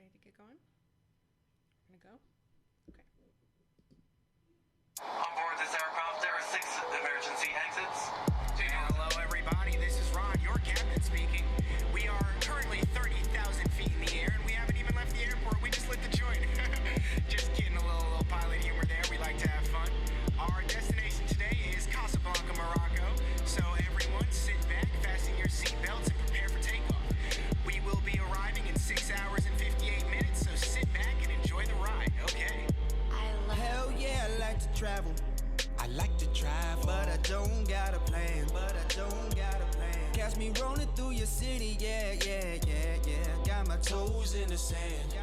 Ready to get going? We're gonna go? Okay. On board this aircraft, there are 6 emergency exits. Hello, everybody. This is Rod, your captain speaking. We are currently 30,000 feet in the air, and we haven't even left the airport. We just lit the joint. Just kidding, a little pilot humor there. We like to have fun. Our destination today is Casablanca, Morocco. So everyone, sit back, fasten your seatbelts, and prepare for takeoff. We will be arriving in 6 hours and 58 minutes. So sit back and enjoy the ride. Okay. Hell yeah, I like to travel. I like to travel, but I don't got a plan. Catch me rolling through your city, yeah. Got my toes in the sand.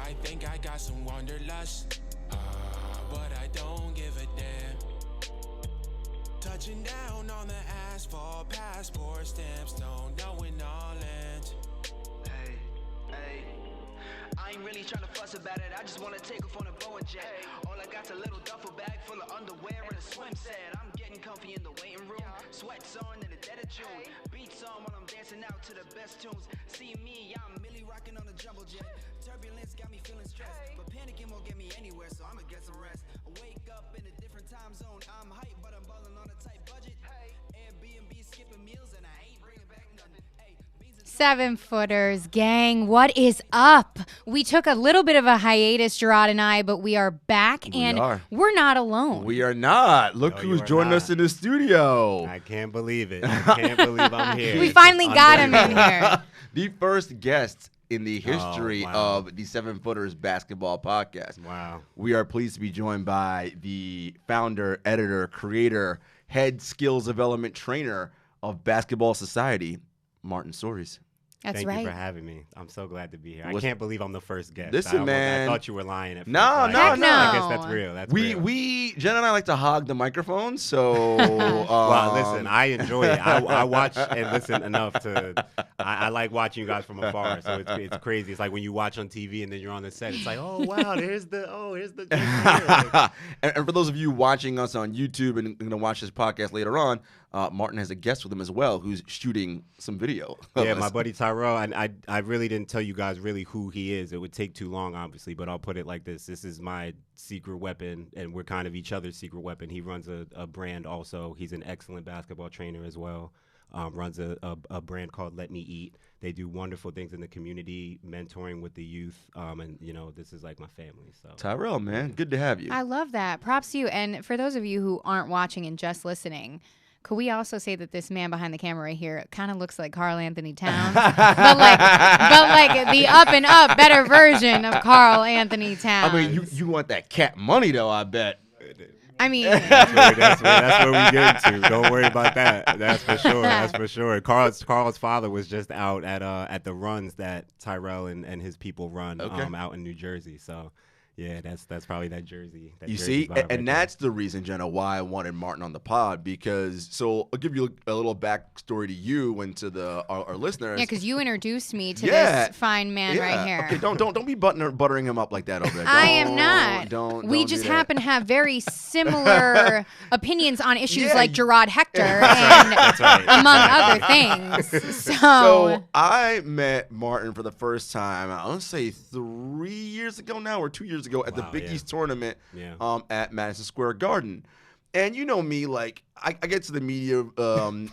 I think I got some wanderlust, but I don't give a damn. Touching down on the asphalt, passport stamps, don't know when all ends. Hey, I ain't really trying to fuss about it. I just wanna take off on a Boeing jet. All I got's a little duffel bag full of underwear and a swim set. I'm getting comfy in the waiting room. Sweats on in the dead of June. Beats on while I'm dancing out to the best tunes. See me, I'm Millie rocking on a jumbo jet. Turbulence got me feeling stressed, but panicking won't get me anywhere, so I'ma get some rest. I wake up in a different time zone. I'm hyped, but I'm balling on a tight budget. Airbnb skipping meals, and I ain't bringing back nothing. Seven footers, gang. What is up? We took a little bit of a hiatus, Jarod and I, but we are back, and we're not alone. We are not. Look who's joining us in the studio. I can't believe it. I can't believe I'm here. We finally got him in here. The first guest in the history of the Seven Footers Basketball Podcast. Wow. We are pleased to be joined by the founder, editor, creator, head skills development trainer of Basketball Society, Martin Soaries. That's Thank right. you for having me. I'm so glad to be here. I can't believe I'm the first guest. Listen, man. I thought you were lying at first. No. I guess that's real. That's real. Jenna and I like to hog the microphone, so. Well, listen, I enjoy it. I watch and listen enough to. I like watching you guys from afar, so it's crazy. It's like when you watch on TV and then you're on the set. It's like, oh wow, here's the. and for those of you watching us on YouTube and going to watch this podcast later on, Martin has a guest with him as well who's shooting some video. Yeah, my buddy Tyrell. And I really didn't tell you guys really who he is. It would take too long, obviously, but I'll put it like this. This is my secret weapon, and we're kind of each other's secret weapon. He runs a brand also. He's an excellent basketball trainer as well. Runs a brand called Let Me Eat. They do wonderful things in the community, mentoring with the youth, and, this is like my family. So Tyrell, man, good to have you. I love that. Props to you. And for those of you who aren't watching and just listening, could we also say that this man behind the camera right here kind of looks like Karl Anthony Towns, but like the up and up, better version of Karl Anthony Towns. I mean, you want that cat money though, I bet. I mean, that's where we get into. Don't worry about that. That's for sure. Carl's father was just out at the runs that Tyrell and his people run out in New Jersey. So. Yeah, that's probably that jersey. You see, and that's the reason, Jenna, why I wanted Martin on the pod, because I'll give you a little backstory to you and to our listeners. Yeah, because you introduced me to this fine man right here. Okay, don't be buttering him up like that over there. I am not. We just happen to have very similar opinions on issues like Jarod Hector and among other things. So I met Martin for the first time, I want to say 3 years ago now, or 2 years ago at the Big East tournament at Madison Square Garden. And you know me, like, I get to the media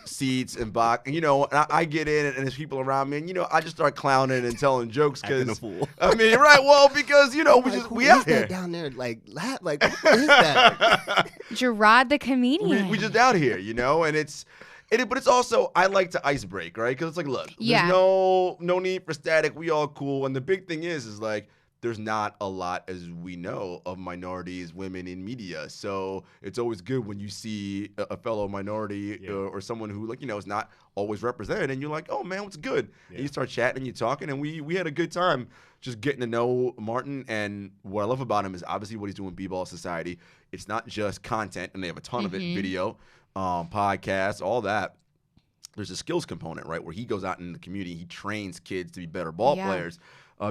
seats and box, and, and I get in, and there's people around me, and, I just start clowning and telling jokes because, I mean, right, well, because, we out here. Down there, like, what is that? Jarod the comedian. We just out here, and but it's also, I like to ice break, right? Because it's like, look, there's no need for static. We all cool. And the big thing is like, there's not a lot, as we know, of minorities, women in media. So it's always good when you see a fellow minority or someone who, is not always represented, and you're like, oh, man, what's good? And you start chatting and you're talking, and we had a good time just getting to know Martin. And what I love about him is obviously what he's doing, B-Ball Society. It's not just content, and they have a ton of it, video, podcasts, all that. there's a skills component, right, where he goes out in the community, he trains kids to be better ball players.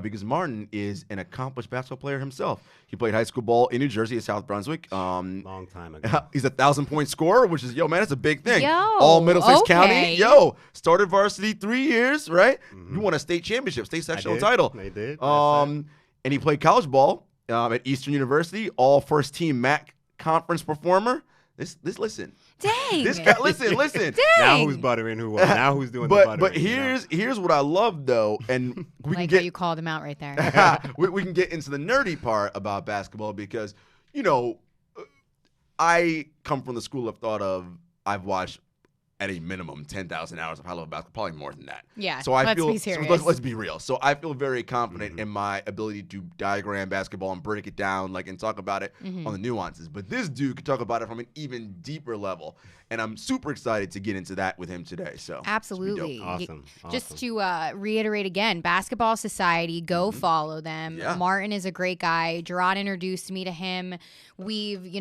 Because Martin is an accomplished basketball player himself. He played high school ball in New Jersey at South Brunswick. Long time ago. He's a 1,000-point scorer, which is, man, that's a big thing. Yo, All Middlesex okay. County. Started varsity 3 years, right? You won a state championship, state sectional title. I did. And he played college ball at Eastern University, all first team MAC conference performer. Listen. Dang. This guy, listen. Dang. Now who's buttering who? Now who's doing the buttering? But here's what I love though, and we Like can how you called him out right there. we can get into the nerdy part about basketball because I come from the school of thought of I've watched at a minimum 10,000 hours of high-level basketball, probably more than that. Yeah, So I let's feel be serious. So let's be real. So I feel very confident in my ability to diagram basketball and break it down, and talk about it on the nuances. But this dude could talk about it from an even deeper level, and I'm super excited to get into that with him today. So Absolutely. Awesome. Just to reiterate again, Basketball Society, go follow them. Yeah. Martin is a great guy. Jarod introduced me to him. We've,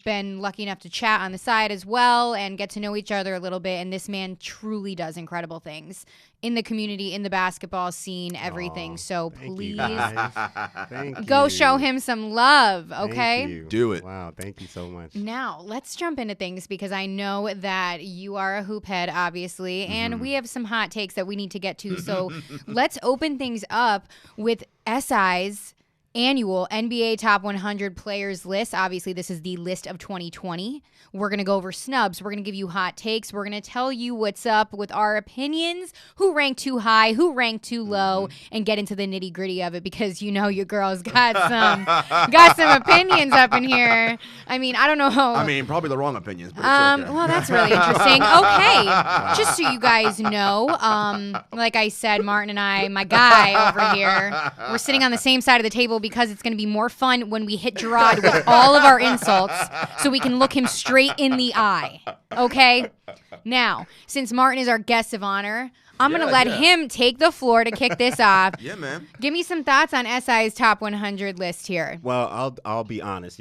been lucky enough to chat on the side as well and get to know each other a little bit. And this man truly does incredible things in the community, in the basketball scene, everything. So please Thank go you. show him some love, Thank okay? you. Do it. Wow, thank you so much. Now, let's jump into things because I know that you are a hoop head, obviously, and we have some hot takes that we need to get to. So let's open things up with SI's annual NBA Top 100 Players list. Obviously, this is the list of 2020. We're going to go over snubs. We're going to give you hot takes. We're going to tell you what's up with our opinions, who ranked too high, who ranked too low, and get into the nitty gritty of it because your girls got some opinions up in here. I mean, I don't know how. I mean, probably the wrong opinions, but it's okay. Well, that's really interesting. Okay, just so you guys know, like I said, Martin and I, my guy over here, we're sitting on the same side of the table because it's going to be more fun when we hit Jarod with all of our insults so we can look him straight in the eye. Okay? Now, since Martin is our guest of honor, I'm going to let him take the floor to kick this off. Yeah, man. Give me some thoughts on SI's top 100 list here. Well, I'll be honest.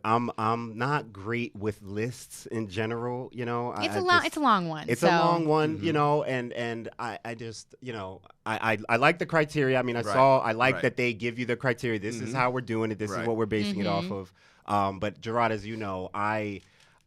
I'm not great with lists in general. It's a long one. It's a long one. And I just I like the criteria. I mean, I like that they give you the criteria. This is how we're doing it. This is what we're basing it off of. But Jarod, as you know, I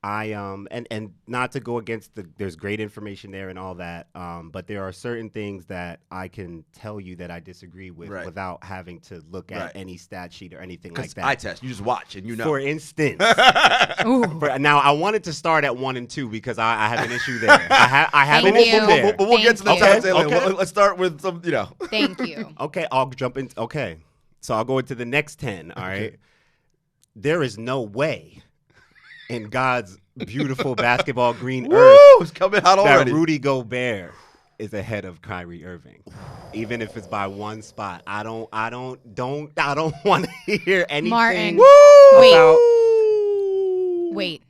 and not to go against there's great information there and all that, but there are certain things that I can tell you that I disagree with without having to look at any stat sheet or anything like that. I test. You just watch and For instance, now I wanted to start at 1 and 2 because I have an issue there. I have an issue there. But we'll get to the Thank top you. 10 later. Let's start with some, Thank you. Okay, I'll jump in. Okay, so I'll go into the next 10. All right. There is no way in God's beautiful basketball green earth it's coming out already. that Rudy Gobert is ahead of Kyrie Irving, even if it's by 1 spot. I don't want to hear anything. Martin, about wait.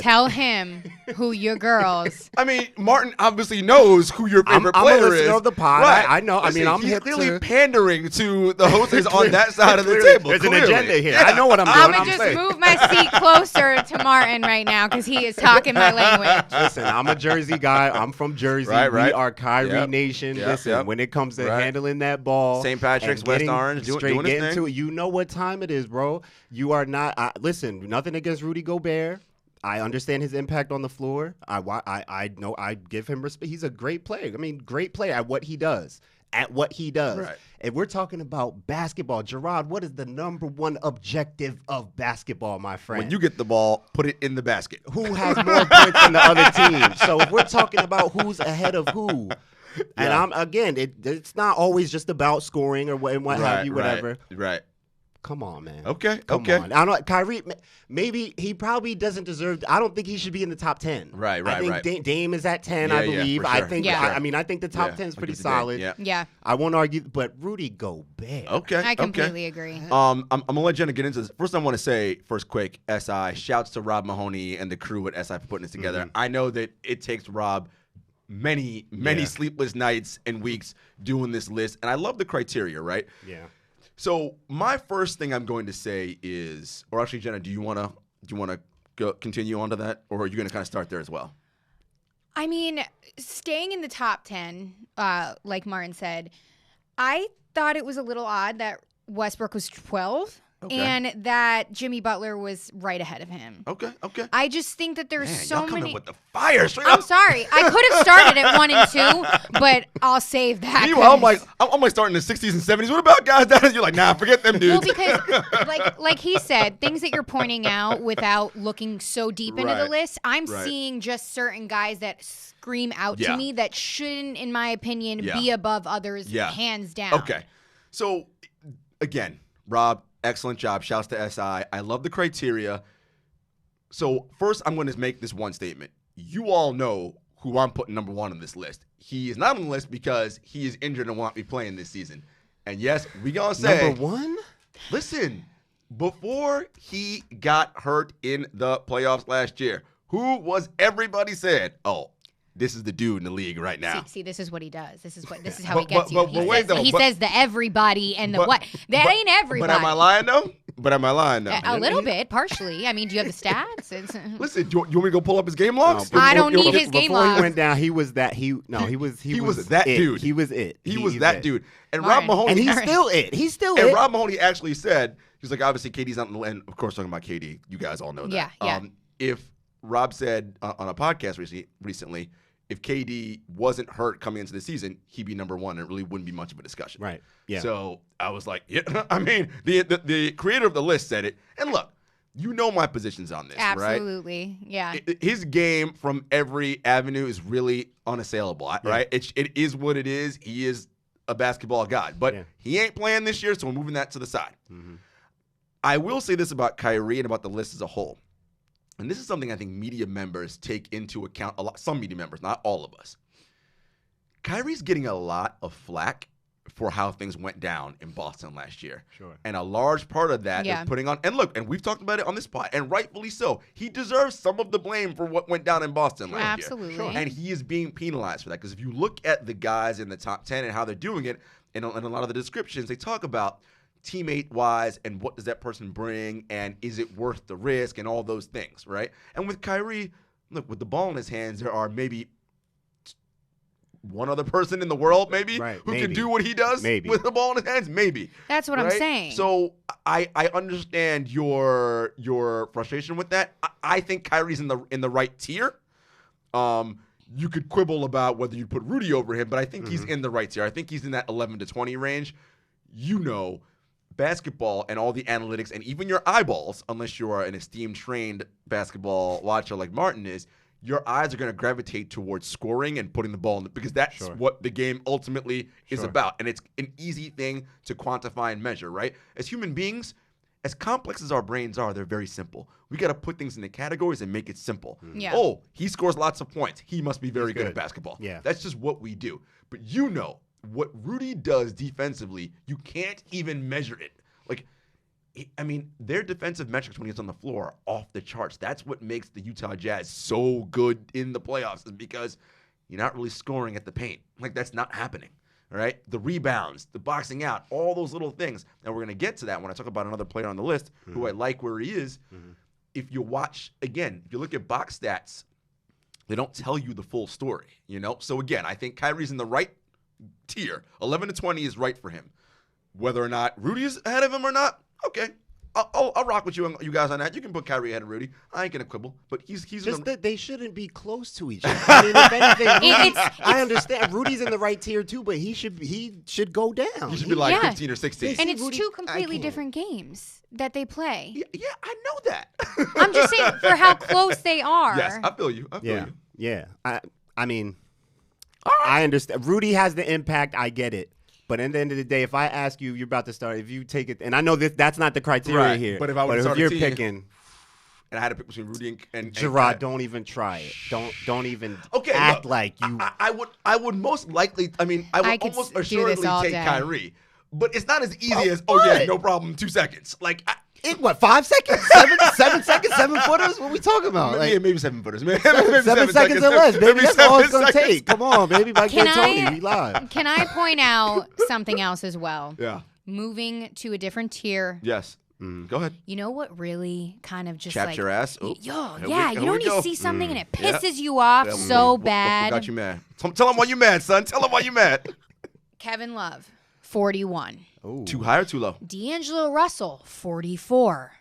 Tell him who your girls. I mean, Martin obviously knows who your favorite I'm player a listener is. of the pod. Right. I know. Listen, I mean, I'm he's hip clearly to pandering to the hostess on that side of the table. There's clearly. an agenda here. Yeah. I know what I'm doing. I'm I'm gonna just saying. move my seat closer to Martin right now because he is talking my language. Listen, I'm a Jersey guy. I'm from Jersey. Right. We are Kyrie Yep. Nation. Yep, Listen, yep. when it comes to Right. handling that ball, St. Patrick's, and West getting Orange, straight doing his getting thing. to it, you know what time it is, bro. You are not. Listen, nothing against Rudy Gobert. I understand his impact on the floor. I know I give him respect. He's a great player. I mean, great player at what he does. Right. If we're talking about basketball, Jarod, what is the number one objective of basketball, my friend? When you get the ball, put it in the basket. Who has more points than the other team? So if we're talking about who's ahead of who, and it's not always just about scoring or what have you, whatever. Right. Come on, man. Okay. Come on. I don't. Kyrie, maybe he probably doesn't deserve. I don't think he should be in the top 10. Right. I think Dame is at 10. Yeah, I yeah, believe. for I sure, think. for sure. I think the top 10 is pretty solid. Yeah, I won't argue, but Rudy Gobert. Okay. I completely agree. I'm gonna let Jenna get into this. First, I want to say quick, SI. Shouts to Rob Mahoney and the crew at SI for putting this together. I know that it takes Rob many sleepless nights and weeks doing this list, and I love the criteria. Right. Yeah. So my first thing I'm going to say is, or actually, Jenna, do you wanna continue on to that, or are you gonna kind of start there as well? I mean, staying in the top 10, like Martin said, I thought it was a little odd that Westbrook was 12. Okay. And that Jimmy Butler was right ahead of him. Okay. I just think that there's so y'all many. coming with the fire straight I'm up. sorry. I could have started at 1 and 2, but I'll save that. Meanwhile, I'm like starting in the 60s and 70s. What about guys down? You're like, nah, forget them dudes. Well, because like he said, things that you're pointing out without looking so deep into the Right. list, I'm Right. seeing just certain guys that scream out Yeah. to me that shouldn't, in my opinion, Yeah. be above others, Yeah. hands down. Okay. So, again, Rob, excellent job. Shouts to SI. I love the criteria. So, first, I'm going to make this one statement. You all know who I'm putting number 1 on this list. He is not on the list because he is injured and won't be playing this season. And yes, we going to say. Number 1? Listen, before he got hurt in the playoffs last year, who was everybody said, oh, this is the dude in the league right now. See, this is what he does. This is how he gets you. He says the everybody and the what. That ain't everybody. But am I lying though? A little bit, partially. I mean, do you have the stats? Listen, do you want me to go pull up his game logs? I don't need his game Before logs. he went down, he was that. He was that it. dude. He was it. He was that dude. And Martin. Rob Mahoney, And he's Alright. still it. He's still and it. Rob Mahoney actually said, he's like, obviously KD's not, and of course talking about KD, you guys all know that. Yeah. If Rob said on a podcast recently, if KD wasn't hurt coming into the season, he'd be number 1, and it really wouldn't be much of a discussion. Right. Yeah. So I was like, yeah. I mean, the creator of the list said it. And look, you know my positions on this, right? Absolutely. Yeah. His game from every avenue is really unassailable, right? It is what it is. He is a basketball god, but he ain't playing this year, so we're moving that to the side. Mm-hmm. I will say this about Kyrie and about the list as a whole. And this is something I think media members take into account a lot. Some media members, not all of us. Kyrie's getting a lot of flack for how things went down in Boston last year. Sure. And a large part of that is putting on, and look, and we've talked about it on this pod, and rightfully so. He deserves some of the blame for what went down in Boston last year. Absolutely. Sure. And he is being penalized for that. Because if you look at the guys in the top 10 and how they're doing it, and a lot of the descriptions, they talk about teammate-wise and what does that person bring and is it worth the risk and all those things, right? And with Kyrie, look, with the ball in his hands, there are maybe one other person in the world who can do what he does with the ball in his hands, maybe. That's what I'm saying. So I understand your frustration with that. I think Kyrie's in the right tier. You could quibble about whether you'd put Rudy over him, but I think he's in the right tier. I think he's in that 11 to 20 range. You know, basketball and all the analytics and even your eyeballs, unless you are an esteemed trained basketball watcher like Martin is, your eyes are going to gravitate towards scoring and putting the ball in because that's what the game ultimately is about. And it's an easy thing to quantify and measure, right? As human beings, as complex as our brains are, they're very simple. We got to put things into categories and make it simple. Yeah. Oh, he scores lots of points. He must be very good at basketball. Yeah. That's just what we do. But you know, what Rudy does defensively, you can't even measure it. Like, I mean, their defensive metrics when he's on the floor are off the charts. That's what makes the Utah Jazz so good in the playoffs is because you're not really scoring at the paint. Like, that's not happening, all right? The rebounds, the boxing out, all those little things. And we're going to get to that when I talk about another player on the list who I like where he is. If you watch, again, if you look at box stats, they don't tell you the full story, you know? So, again, I think Kyrie's in the right tier. 11 to 20 is right for him. Whether or not Rudy is ahead of him or not, okay. I'll rock with you guys on that. You can put Kyrie ahead of Rudy. I ain't gonna quibble, but he's just that they shouldn't be close to each other. I mean, if anything, I understand Rudy's in the right tier too, but he should go down. He should be like 15 or 16. And it's two completely different games that they play. Yeah, I know that. I'm just saying for how close they are. Yes, I feel you. Yeah. I mean, I understand. Rudy has the impact. I get it. But at the end of the day, if I ask you, you're about to start, if you take it, and I know that's not the criteria here. But if you're picking, and I had to pick between Rudy and Jarod, don't even try it. Don't even look, act like you. I would most likely. I mean, I would almost assuredly take Kyrie. But it's not as easy as no problem, 2 seconds. Like. 5 seconds? 7 seconds? 7 footers? What are we talking about? Maybe 7 footers. Maybe 7 seconds or less, baby. That's all it's going to take. Come on, baby. By Tony, we live. Can I point out something else as well? Yeah. Moving to a different tier. Yes. Go ahead. You know what really kind of just Chapped like your ass? Ooh. yeah, Here you we know when go. you see something and it Yeah. pisses you off Yeah, so what bad. got you mad? Tell him why you mad, son. Tell him why you mad. Kevin Love, 41. Ooh. Too high or too low? D'Angelo Russell, 44.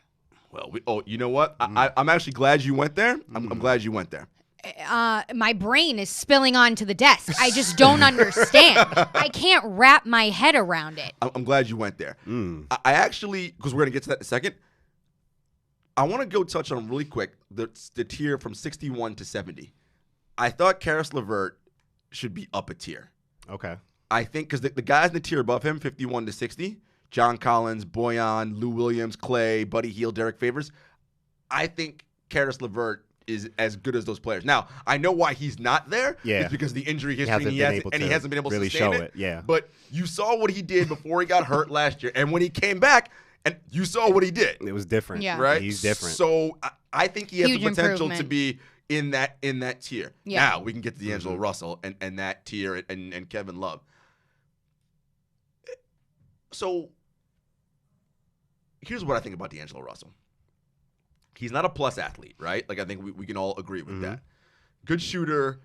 Well, you know what? I'm actually glad you went there. I'm glad you went there. My brain is spilling onto the desk. I just don't understand. I can't wrap my head around it. I'm glad you went there. I actually, because we're going to get to that in a second, I want to go touch on really quick the tier from 61 to 70. I thought Karis LeVert should be up a tier. Okay. I think because the guys in the tier above him, 51 to 60, John Collins, Boyan, Lou Williams, Clay, Buddy Hield, Derek Favors, I think Karis LeVert is as good as those players. Now, I know why he's not there. Yeah. It's because of the injury history hasn't he been has, able and he to hasn't been able to really sustain show it. it, yeah. But you saw what he did before he got hurt last year. And when he came back, and you saw what he did. It was different. Yeah. Right? He's different. So I think he has Huge the potential to improvement. be in that tier. Yeah. Now, we can get to D'Angelo Russell and that tier and Kevin Love. So here's what I think about D'Angelo Russell. He's not a plus athlete, right? Like, I think we can all agree with that. Good shooter,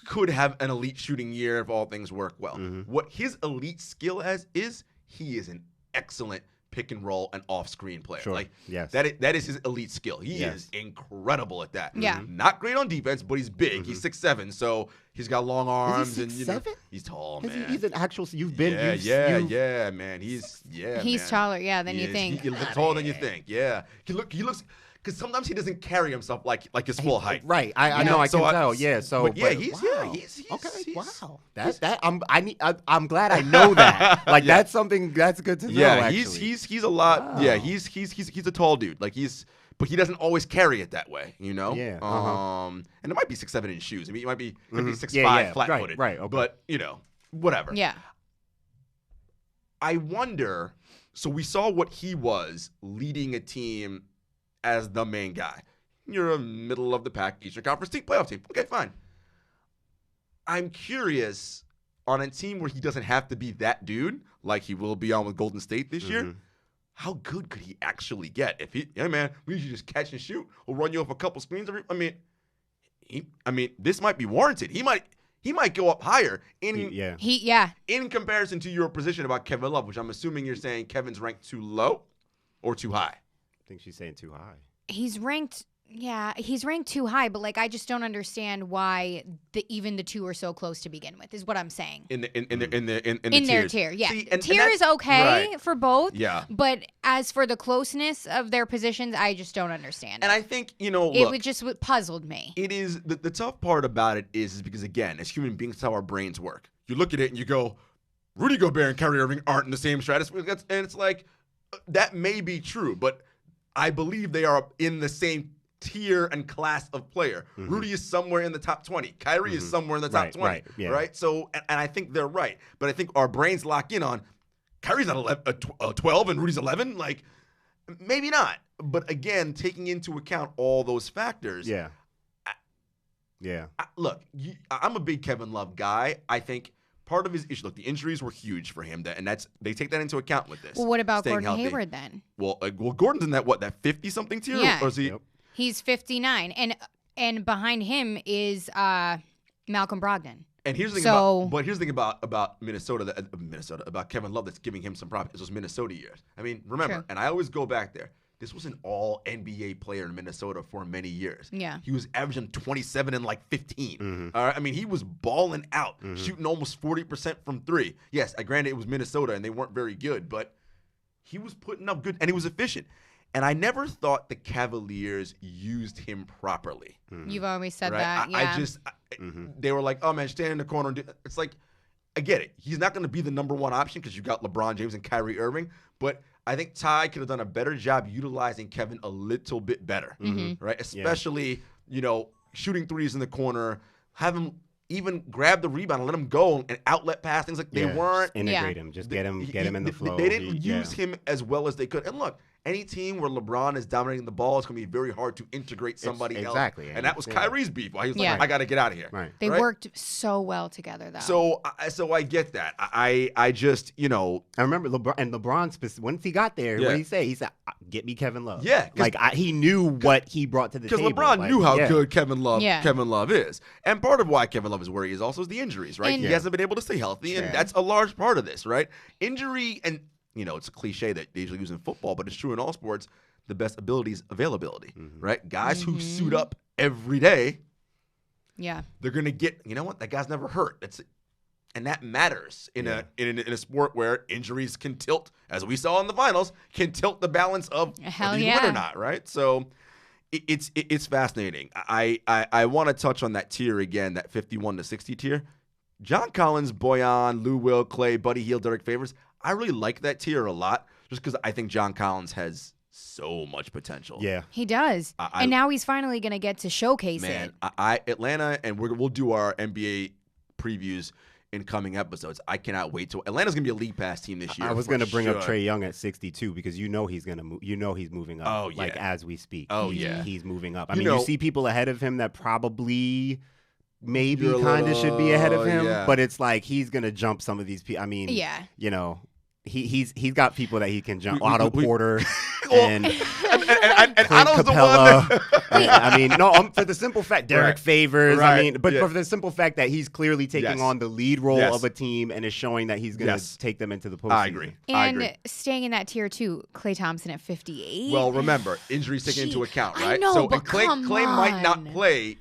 could have an elite shooting year if all things work well. What his elite skill is he is an excellent pick and roll and off-screen player. Sure. Like, Yes. that is his elite skill. He Yes. is incredible at that. Yeah. Not great on defense, but he's big. He's 6'7", so he's got long arms. and 6'7"? He's tall, Is he- man. he's an actual. You've been. Yeah, man. He's He's man. taller, than He you is. think. He's taller than you think. Yeah. He looks because sometimes he doesn't carry himself like his full height. Right. I You know. I so can tell. Yeah. So. but yeah, but he's okay. he's- Wow. I'm glad I know that. Like Yeah. that's something that's good to know. Yeah, actually. he's a lot. Wow. Yeah, he's a tall dude. Like but he doesn't always carry it that way, you know. Yeah, And it might be 6'7" in shoes. I mean, it might be 6'5", Yeah, flat-footed. right, okay. But whatever. Yeah. I wonder. So we saw what he was leading a team as the main guy. You're a middle of the pack Eastern Conference playoff team. Okay, fine. I'm curious on a team where he doesn't have to be that dude, like he will be on with Golden State this year. How good could he actually get? If hey man, we need you to just catch and shoot. We'll run you off a couple screens. I mean, this might be warranted. He might go up higher in comparison to your position about Kevin Love, which I'm assuming you're saying Kevin's ranked too low or too high. I think she's saying too high. He's ranked too high, but like I just don't understand why even the two are so close to begin with. Is what I'm saying. In their Their tier, yeah. See, and tier is okay right. for both. Yeah. But as for the closeness of their positions, I just don't understand. And it. I think It puzzled me. It is the tough part about it is because again, as human beings, that's how our brains work. You look at it and you go, Rudy Gobert and Kyrie Irving aren't in the same stratosphere, and it's like that may be true, but I believe they are in the same tier and class of player. Rudy is somewhere in the top 20. Kyrie is somewhere in the top 20. Right? So, and I think they're right. But I think our brains lock in on Kyrie's not 12 and Rudy's 11. Like, maybe not. But again, taking into account all those factors. Look, I'm a big Kevin Love guy. I think part of his issue, look, the injuries were huge for him, and they take that into account with this. Well, what about staying Gordon healthy. Hayward then? Well, Gordon's in that 50-something tier, Yeah. or is he? Yep. He's 59, and behind him is Malcolm Brogdon. And here's the thing about Minnesota, about Kevin Love that's giving him some profit. It's those Minnesota years. I mean, remember, True. and I always go back there. This was an all NBA player in Minnesota for many years. Yeah. He was averaging 27 and like 15. All right? I mean, he was balling out, shooting almost 40% from three. Yes, granted it was Minnesota and they weren't very good, but he was putting up good and he was efficient. And I never thought the Cavaliers used him properly. You've always said Right? that. They were like, oh man, stand in the corner. It's like, I get it. He's not going to be the number one option because you got LeBron James and Kyrie Irving. But I think Ty could have done a better job utilizing Kevin a little bit better, right? Especially, shooting threes in the corner, have him even grab the rebound and let him go and outlet pass things like they weren't. Just integrate him. Just get him in the flow. They didn't use him as well as they could. And look, any team where LeBron is dominating the ball, it's going to be very hard to integrate somebody else. Exactly. And that was Kyrie's beef. Why he was like, I got to get out of here. Right. They right? worked so well together, though. So I get that. I just, I remember LeBron, once he got there, what did he say? He said, get me Kevin Love. Yeah. Like, he knew what he brought to the table. Because LeBron knew how good Kevin Love is. And part of why Kevin Love is where he is also is the injuries, right? He hasn't been able to stay healthy, and that's a large part of this, right? Injury, and, it's a cliche that they usually use in football, but it's true in all sports. The best ability is availability, right? Guys who suit up every day, they're going to get, you know what? That guy's never hurt. And that matters in a sport where injuries can tilt, as we saw in the finals, can tilt the balance of whether you win or not, right? So it's fascinating. I want to touch on that tier again, that 51 to 60 tier. John Collins, Boyan, Lou Will, Clay, Buddy Hield, Derek Favors. I really like that tier a lot, just because I think John Collins has so much potential. Yeah, he does. And now he's finally going to get to showcase it. Atlanta, and we'll do our NBA previews in coming episodes. I cannot wait to. Atlanta's going to be a league pass team this year. I was going to bring up Trae Young at 62 because he's going to move. He's moving up. Oh, yeah. Like as we speak. He's moving up. I mean, you see people ahead of him that probably maybe kind of should be ahead of him, but it's like he's going to jump some of these people. I mean, he's got people that he can jump. Otto Porter and Otto's Capella. The one I mean, no, for the simple fact, Derek Favors. I mean, but for the simple fact that he's clearly taking on the lead role of a team and is showing that he's going to take them into the postseason. I agree. And staying in that tier too, Klay Thompson at 58. Well, remember, injuries taken into account, right? I know, so but Klay might not play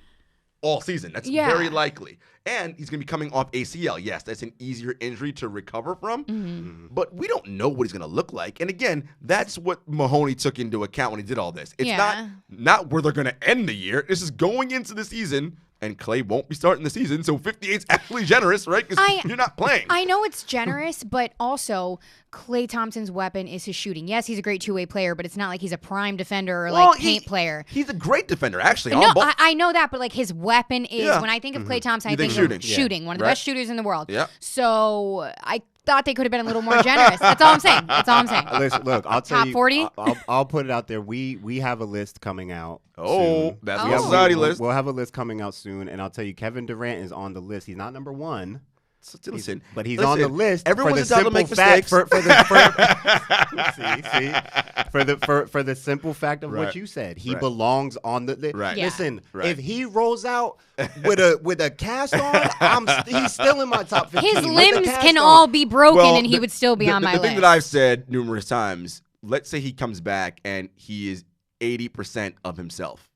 all season. That's very likely. And he's going to be coming off ACL. Yes, that's an easier injury to recover from. But we don't know what he's going to look like. And again, that's what Mahoney took into account when he did all this. It's not where they're going to end the year. This is going into the season, and Klay won't be starting the season. So 58's actually generous, right? Because you're not playing. I know it's generous, but also Klay Thompson's weapon is his shooting. Yes, he's a great two-way player, but it's not like he's a prime defender or paint player. He's a great defender, actually. No, I know that, but his weapon is, when I think of Klay Thompson, I think of shooting. One of the best shooters in the world. Yeah. So I thought they could have been a little more generous. That's all I'm saying. Listen, look, I'll tell you. Top 40? I'll put it out there. We have a list coming out. That's the society list. We'll have a list coming out soon, and I'll tell you, Kevin Durant is on the list. He's not number one. But he's on the list. Everyone's for the entitled to simple make fact mistakes. for the simple fact of what you said, he belongs on the list. Right. Listen, if he rolls out with a cast on, he's still in my top 15. His limbs can all be broken, and he would still be on my list. The thing that I've said numerous times, let's say he comes back and he is 80% of himself.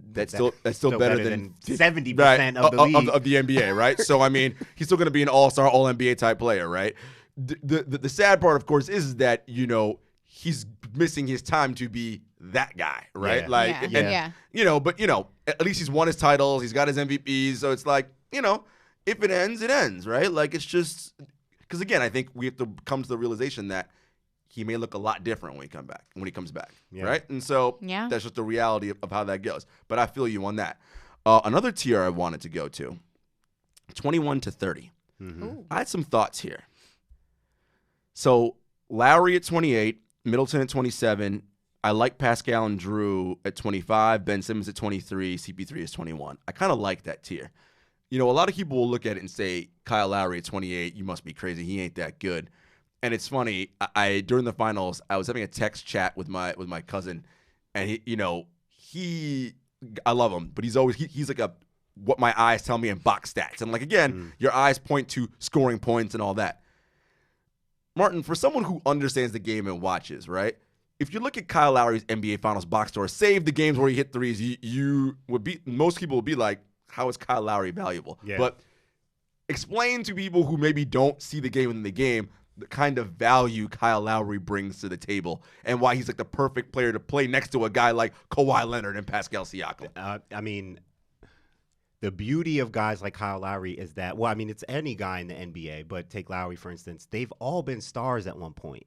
That's still better than 70% of the league. of the NBA, right? So I mean, he's still going to be an all-star, all-NBA type player, right? The sad part, of course, is that he's missing his time to be that guy, right? But at least he's won his titles, he's got his MVPs, so it's like if it ends, it ends, right? Like it's just because again, I think we have to come to the realization that he may look a lot different when he comes back, right? And so that's just the reality of how that goes. But I feel you on that. Another tier I wanted to go to, 21 to 30. I had some thoughts here. So Lowry at 28, Middleton at 27. I like Pascal and Drew at 25, Ben Simmons at 23, CP3 is 21. I kind of like that tier. A lot of people will look at it and say, Kyle Lowry at 28, you must be crazy. He ain't that good. And it's funny. I during the finals, I was having a text chat with my cousin, and I love him, but he's like what my eyes tell me in box stats. And like again, your eyes point to scoring points and all that. Martin, for someone who understands the game and watches, right? If you look at Kyle Lowry's NBA Finals box score, save the games where he hit threes, most people would be like, how is Kyle Lowry valuable? Yeah. But explain to people who maybe don't see the game in the game the kind of value Kyle Lowry brings to the table and why he's like the perfect player to play next to a guy like Kawhi Leonard and Pascal Siakam. I mean, the beauty of guys like Kyle Lowry is that, it's any guy in the NBA, but take Lowry, for instance, they've all been stars at one point.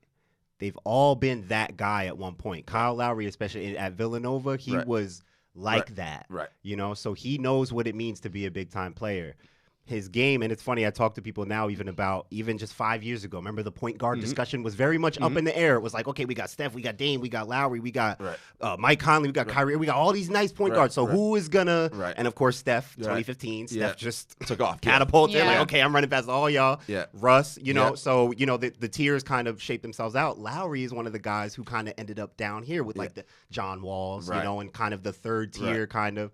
They've all been that guy at one point. Kyle Lowry, especially at Villanova, he was like that. Right. So he knows what it means to be a big-time player. his game. And it's funny, I talk to people now even just 5 years ago. Remember the point guard discussion was very much up in the air. It was like, okay, we got Steph, we got Dame, we got Lowry, we got Mike Conley, we got Kyrie, we got all these nice point guards. So who is gonna? And of course, Steph, 2015, Steph just took off, catapulted. Like, okay, I'm running past all y'all. Russ, you know, so you know the tiers kind of shape themselves out. Lowry is one of the guys who kind of ended up down here with like the John Walls, you know, and kind of the third tier kind of.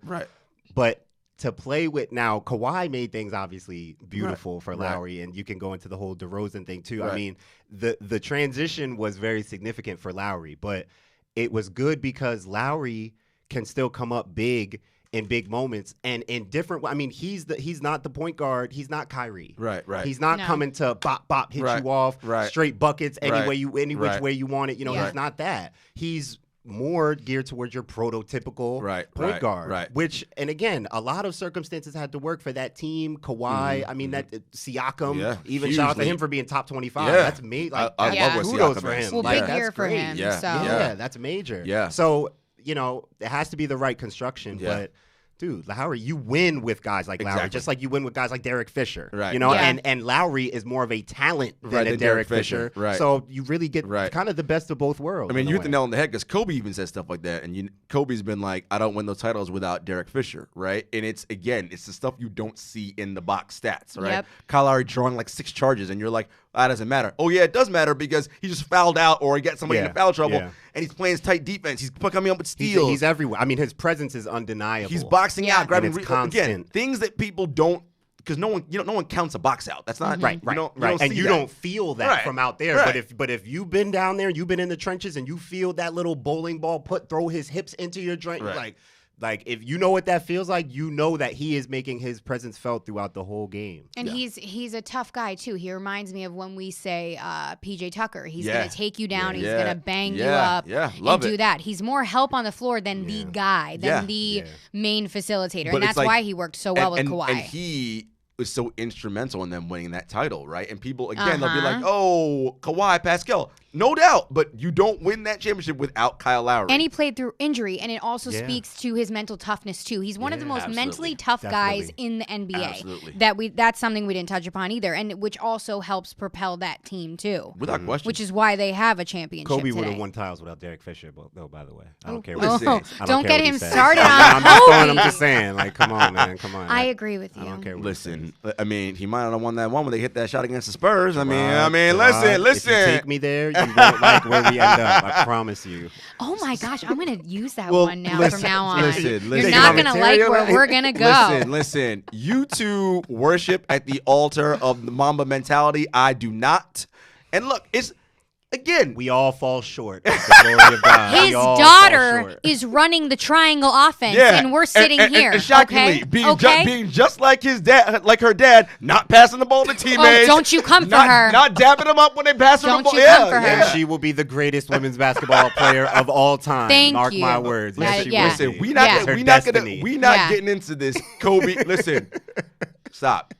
But to play with now, Kawhi made things obviously beautiful for Lowry, and you can go into the whole DeRozan thing too. I mean, the transition was very significant for Lowry, but it was good because Lowry can still come up big in big moments and in different. I mean, he's not the point guard. He's not Kyrie. He's not coming to bop hit you off straight buckets any which way you want it. You know, he's not that. He's more geared towards your prototypical point guard, which, and again, a lot of circumstances had to work for that team. Kawhi, I mean, that Siakam, even shout out to him for being top 25. That's me. Like, I love what kudos Siakam for him. Well, like, big year for him. Yeah, that's major. So, you know, it has to be the right construction, but. Dude, Lowry, you win with guys like Lowry, just like you win with guys like Derek Fisher. You know, and Lowry is more of a talent than a Derek Fisher. So you really get kind of the best of both worlds. I mean, you hit the nail on the head because Kobe even said stuff like that. And Kobe's been like, I don't win those titles without Derek Fisher, right? And it's the stuff you don't see in the box stats, right? Kyle Lowry drawing like 6 charges, and you're like, that doesn't matter. Oh, yeah, it does matter because he just fouled out or he got somebody into foul trouble, and he's playing his tight defense. He's coming up with steals. He's everywhere. I mean, his presence is undeniable. He's boxing out, grabbing again, things that people don't, because no one counts a box out. That's not right. And you don't feel that from out there. But if you've been down there, you've been in the trenches, and you feel that little bowling ball throw his hips into your joint, like if you know what that feels like, you know that he is making his presence felt throughout the whole game. And he's a tough guy too. He reminds me of when we say PJ Tucker. He's gonna take you down. He's gonna bang you up and do that. He's more help on the floor than the guy, than the main facilitator. But and that's why he worked so well with Kawhi. And he was so instrumental in them winning that title, right? And people, again, they'll be like, oh, Kawhi, Pascal. No doubt, but you don't win that championship without Kyle Lowry. And he played through injury, and it also speaks to his mental toughness too. He's one of the most mentally tough guys in the NBA. That's something we didn't touch upon either, and which also helps propel that team too. Without question. Which is why they have a championship Kobe today. would have won titles without Derek Fisher, though, by the way. I don't care what he says. Don't get him started on Kobe. I'm just saying, like, come on, man, come on. I agree with you. I don't care what Listen, I mean, he might not have won that one when they hit that shot against the Spurs. I mean, listen. If you take me there, you won't like where we end up. I promise you. Oh my gosh, I'm gonna use that one now from now on. Listen. You're not gonna like where we're gonna go. Listen. You two worship at the altar of the Mamba mentality. I do not. And look, it's. Again, we all fall short of the glory of God. His daughter is running the triangle offense, and we're sitting here. And shockingly, being just like his dad, like her dad, not passing the ball to teammates. Don't you come for her? Not dapping him up when they pass her the ball. Don't you come for her? And she will be the greatest women's basketball player of all time. Mark my words. Listen, we not getting into this. Kobe, listen, stop.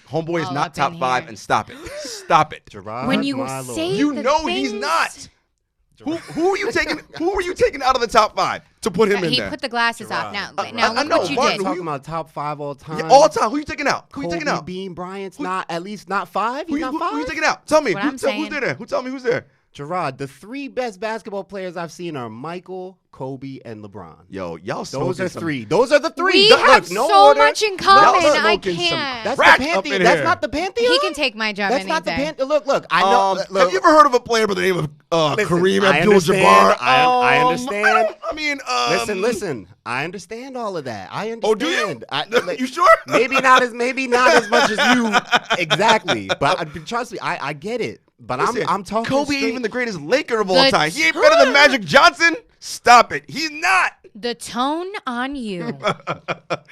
Homeboy is not top 5, and stop it. Stop it. Gerard, when you say you know he's not. Who are you taking? Who are you taking out of the top 5 to put him in there? He put the glasses off. Now look what you did. Talking about top 5 all time. Yeah, all time. Who you taking out? Who you taking out? Bean Bryant's not at least not 5. He's not 5. Who you taking out? Tell me. Who's there? Tell me who's there? Gerard, the 3 best basketball players I've seen are Michael, Kobe, and LeBron. Yo, y'all. Those are 3. Those are the 3. We have so much in common. I can't. That's the Pantheon. That's not the Pantheon. He can take my job. That's not the Pantheon. Look. I know. Have you ever heard of a player by the name of Kareem Abdul-Jabbar? I understand. I mean, listen. I understand all of that. I understand. Oh, do you? You sure? Maybe not as much as you exactly. But trust me, I get it. But listen, I'm talking Kobe straight. ain't even the greatest Laker of all time. He ain't better than Magic Johnson. Stop it. He's not. The tone on you.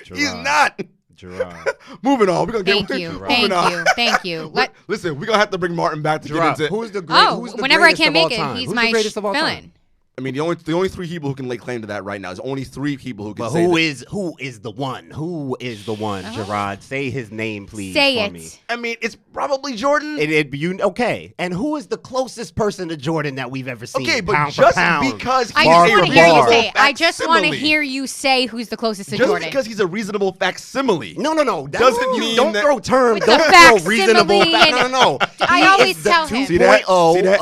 He's not. Gerard. Moving on. We're gonna Thank you. Listen, we're gonna have to bring Martin back to Gerard, get into who's the greatest whenever I can't of all make it, time? he's Who's my the greatest of all villain. time? I mean, the only three people who can lay claim to that right now is only three people who can But say who that. is the one? Who is the one, Jarod? Say his name, please, Say for it. me. I mean, it's probably Jordan. Okay. And who is the closest person to Jordan that we've ever seen? Okay, but pound just for pound? because I he's just a want to hear you reasonable say it. I just want to facsimile. hear you say who's the closest to Just Jordan. because he's a reasonable facsimile. No. Doesn't mean don't that- throw terms. With Don't the throw reasonable. facsimile and- No. I He always is the tell him. See that? 2.0 See that?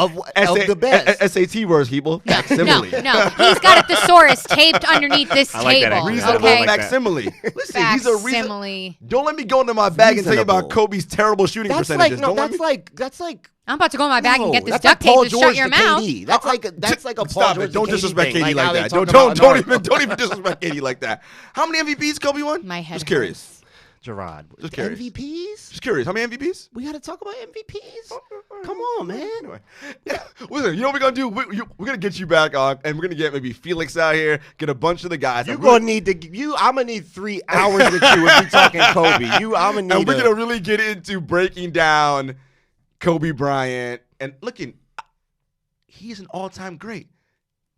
of the best. SAT words, people. No, Facsimile. no. He's got a thesaurus taped underneath this I like that, table. actually. Reasonable Okay. like that. facsimile. Listen, he's a reason. Facsimile. Don't let me go into my bag and tell you about Reasonable. Kobe's terrible shooting That's percentages. like Don't let me. that's like I'm about to go in my bag and get this that's duct like Paul tape to George shut your to mouth. KD. That's like a Paul Stop George it! Don't to disrespect thing. KD how like they that. talk Don't about even disrespect KD like that. How many MVPs Kobe won? My head Just curious. Jarod. Just curious. MVPs? Just curious. How many MVPs? We got to talk about MVPs. Come on, man. Anyway, listen. You know what we're gonna do? We're gonna get you back on, and we're gonna get maybe Felix out here, get a bunch of the guys. You're and gonna need to. I'm gonna need 3 hours with you if we talking Kobe. I'm gonna need. and we're gonna really get into breaking down Kobe Bryant and looking. He's an all-time great,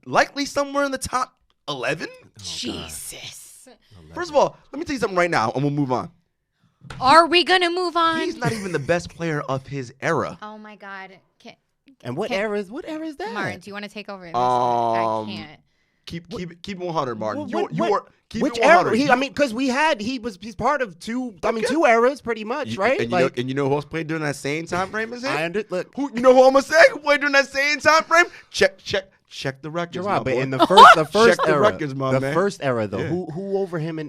likely somewhere in the top 11. Jesus. First of all, let me tell you something right now, and we'll move on. Are we gonna move on? He's not even the best player of his era. Oh my God. And what era is that? Martin, do you want to take over this? Um, I can't. Keep it 100, Martin. What- you are keep Which it 100. era? Because he's part of two. I mean, 2 eras, pretty much, right? And you know who else played during that same time frame as him? Look, You know who I'm gonna say? Who played during that same time frame? Check the records, my Jarod, but boy. in the first Check the era, records, my man. first era though, Yeah. who over him in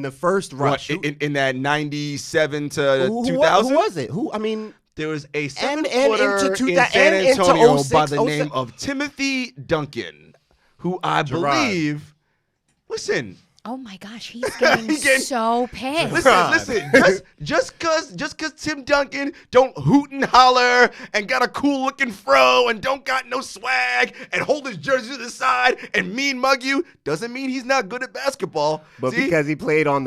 the first rush? in that 97 to Who 2000? was it? Who? I mean, There was a And 7-footer into in 2000 San and into Antonio 06, by the 07. name of Timothy Duncan, who I Gerard. believe. Listen, Oh my gosh, he's getting He's getting- so pissed. listen. Just cause Tim Duncan don't hoot and holler and got a cool looking fro and don't got no swag and hold his jersey to the side and mean mug you doesn't mean he's not good at basketball. but See? because he played on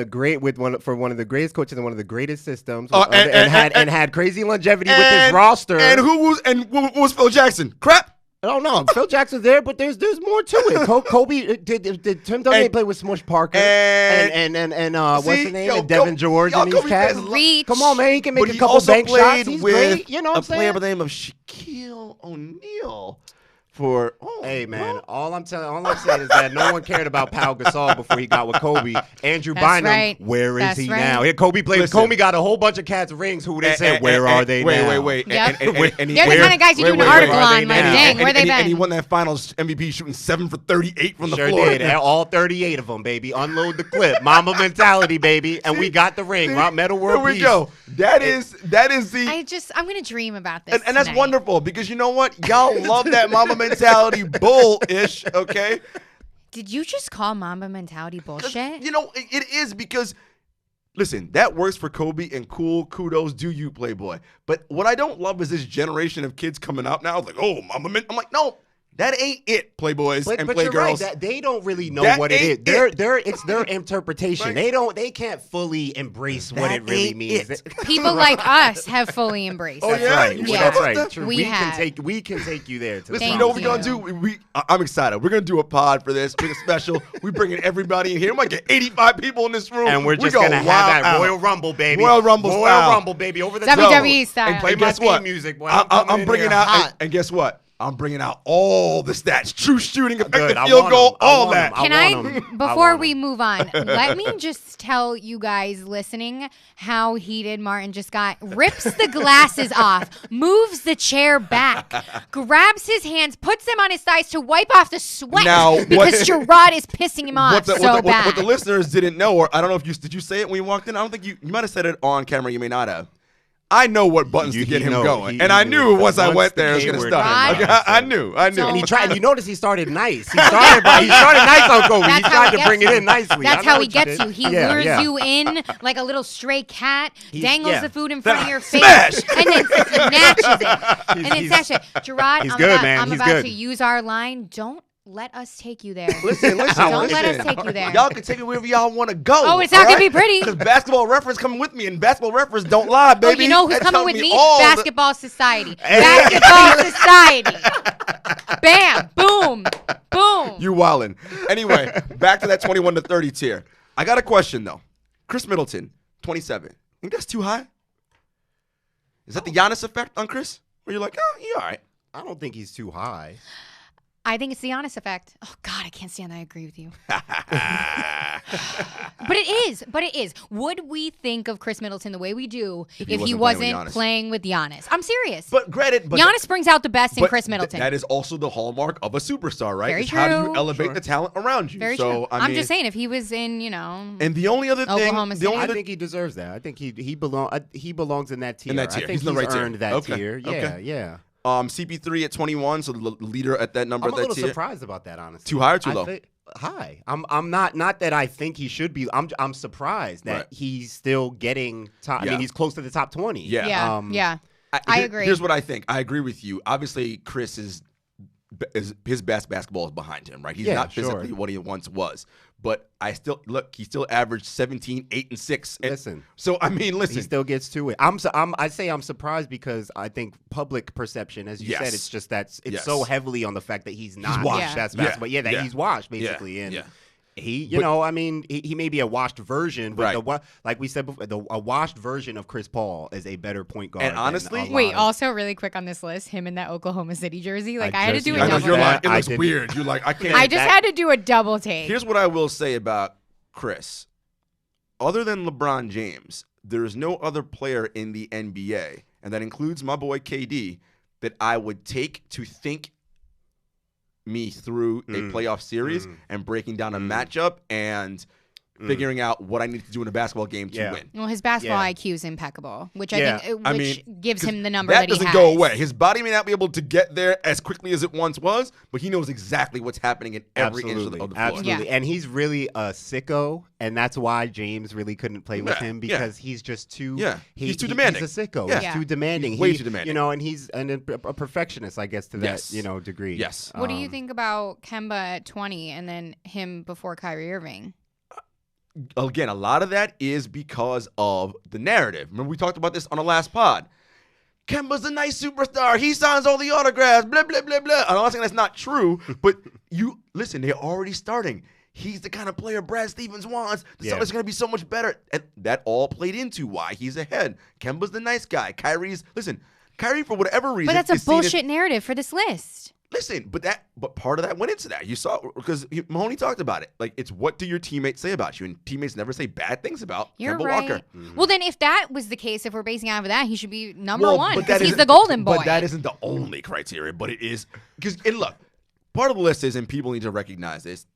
for one of the greatest coaches and one of the greatest systems, And had crazy longevity with his roster. And what was Phil Jackson? Crap. Oh no, Phil Jackson's there, but there's more to it. Kobe did Tim Duncan play with Smush Parker and what's See, his name? yo, And Devin George yo, and these Kobe cats. plays Reach. Come on, man, he can make But a he couple also bank shots. played He's with great. You know what I'm a player saying? by the name of Shaquille O'Neal. Hey man, all I'm saying is that no one cared about Pau Gasol before he got with Kobe. Andrew That's Bynum, right. where is That's he right. now? Here Kobe played. Listen. Kobe got a whole bunch of cats rings. Who they said, where are they now? Wait. Yep. And They're the kind of guys you do an article where are they on. Like, now? dang, where they been? And he won that finals MVP shooting 7 for 38 from the Sure floor. did. And all 38 of them, baby. Unload the clip. Mamba mentality, baby. And we got the ring. Rock Metal World Here we Peace. go. That is the I'm gonna dream about this. and that's tonight. wonderful because you know what? Y'all love that mama mentality bull-ish, okay? Did you just call Mamba mentality 'Cause, bullshit? you know, it is because listen, that works for Kobe and cool, kudos, do you, Playboy. But what I don't love is this generation of kids coming up now, like, oh, mama men. I'm like, no, that ain't it, Playboys and But you're Playgirls. right. They don't really know That what it is. ain't it. It's their interpretation. Right. They can't fully embrace what That it really ain't means. it. People like us have fully embraced. Oh, it. yeah? Right. You Yeah. That's know right. that? True. We have. We can take you there. To Listen, Thank you know what we're gonna you. do? I'm excited. We're gonna do a pod for this. Big special. We bringing everybody in here. We might get 85 people in this room. And we're just going gonna have wild that out. Royal Rumble, baby. Royal Rumble style. baby. Over the WWE top. style. And Play my guess what? theme music, boy. I'm bringing out. hot. And guess what? I'm bringing out all the stats: true shooting, effective Good. I field want goal, 'em. all want that. 'em. Can want 'em. I before want we 'em. move on, let me just tell you guys listening how heated Martin just got. Rips the glasses off, moves the chair back, grabs his hands, puts them on his thighs to wipe off the sweat Now, because Jarod is pissing him off bad. What the listeners didn't know, or I don't know if did you say it when you walked in? I don't think you might have said it on camera. You may not have. I know what buttons to get him going, and I knew once I went there it was going to start. Right. I knew. Don't- And he tried. You notice he started nice. He started nice on Kobe. That's He how tried he to bring gets it you. in nicely. That's I know how he what gets did. you. He Yeah, lures yeah. you in like a little stray cat, He's- dangles yeah. the food in front of your face, Smash! and then snatches it. And then snatches it. Jarod, he's I'm good, about, man. I'm He's about good. to use our line. Don't let us take you there. Listen. Don't let us take you there. Y'all can take me wherever y'all want to go. Oh, it's not gonna be pretty. Because Basketball Reference coming with me, and Basketball Reference don't lie, Oh, baby. you know who's That coming tells with me? all the- Basketball Society. Basketball Society. Bam, boom, boom. You wildin'. Anyway, back to that 21 to 30 tier. I got a question though. Chris Middleton, 27. Think that's too high? Is that the Giannis effect on Chris? Where you're like, oh, you're all right. I don't think he's too high. I think it's the honest effect. Oh, God, I can't stand that. I agree with you. But it is. Would we think of Chris Middleton the way we do if he wasn't playing with Giannis? I'm serious. But granted, Giannis brings out the best in Chris Middleton. That is also the hallmark of a superstar, right? Very It's true. How do you elevate the talent around you? Very true. I'm just saying, if he was in, And the only other thing, Oklahoma City. I think he deserves that. I think he belongs in that tier. In that tier. I think He's in the right tier. earned that Okay. tier. Yeah, Okay. yeah. CP3 at 21, so the leader at that number. I'm a at that little tier. surprised about that, honestly. Too high or too low? High. I'm not that I think he should be. I'm surprised that he's still getting top. I mean, he's close to the top 20. Yeah. Yeah. I agree. Here's what I think. I agree with you. Obviously, Chris is his best basketball is behind him, right? He's not physically what he once was. But he still averaged 17, 8, and 6. Listen. So I mean, listen. He still gets to it. I'm surprised because I think public perception, as you said, it's just that it's so heavily on the fact that he's not washed. best basketball. Yeah, that he's washed basically. And he, I mean, he may be a washed version, but like we said before, a washed version of Chris Paul is a better point guard. And honestly, wait, also really quick on this list, him in that Oklahoma City jersey. Like I had to do a I know double you're take. like, it looks weird. You're like, I can't. I just had to do a double take. Here's what I will say about Chris. Other than LeBron James, there is no other player in the NBA, and that includes my boy KD, that I would take to think me through a playoff series and breaking down a matchup and figuring out what I need to do in a basketball game to win. Well, his basketball IQ is impeccable, which I think gives him the number that that he doesn't has. go away. His body may not be able to get there as quickly as it once was, but he knows exactly what's happening in every inch of the floor. Absolutely. And he's really a sicko, and that's why James really couldn't play with him because he's just too he's too demanding. He's a sicko. Yeah. He's too demanding. He's way too demanding. And he's a perfectionist, I guess, to that degree. Yes. What do you think about Kemba at 20 and then him before Kyrie Irving? Again, a lot of that is because of the narrative. Remember, we talked about this on the last pod. Kemba's a nice superstar. He signs all the autographs, blah, blah, blah, blah. I'm not saying that's not true, but listen, they're already starting. He's the kind of player Brad Stevens wants. The Celtics are going to be so much better. And that all played into why he's ahead. Kemba's the nice guy. Kyrie, for whatever reason. But that's a bullshit narrative for this list. Listen, but part of that went into that. You saw, because Mahoney talked about it. Like, it's what do your teammates say about you? And teammates never say bad things about Kemba Walker. Well, then if that was the case, if we're basing out of that, he should be number one because he's isn't- the golden boy. But that isn't the only criteria, but it is. And look, part of the list is, and people need to recognize this,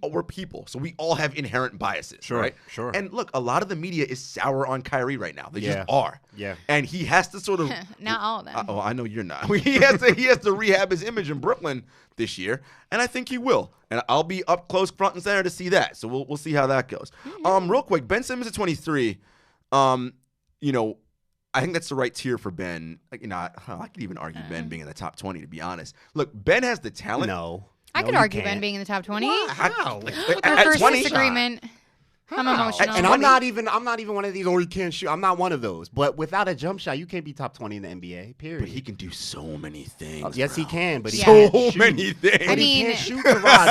we're people, so we all have inherent biases, right? Sure. And look, a lot of the media is sour on Kyrie right now. They just are. Yeah. And he has to sort of Not all of them. Oh, I know you're not. He has to rehab his image in Brooklyn this year, and I think he will. And I'll be up close, front and center to see that. So we'll see how that goes. Real quick, Ben Simmons at 23. I think that's the right tier for Ben. I could even argue Ben being in the top 20, to be honest. Look, Ben has the talent. No. I could argue Ben being in the top 20. How? Our first disagreement. I'm emotional. And I'm not even one of these. Oh, you can't shoot. I'm not one of those. But without a jump shot, you can't be top 20 in the NBA. Period. But he can do so many things. Yes, he can. But he so can't shoot. many things. I mean, he can't shoot the rod.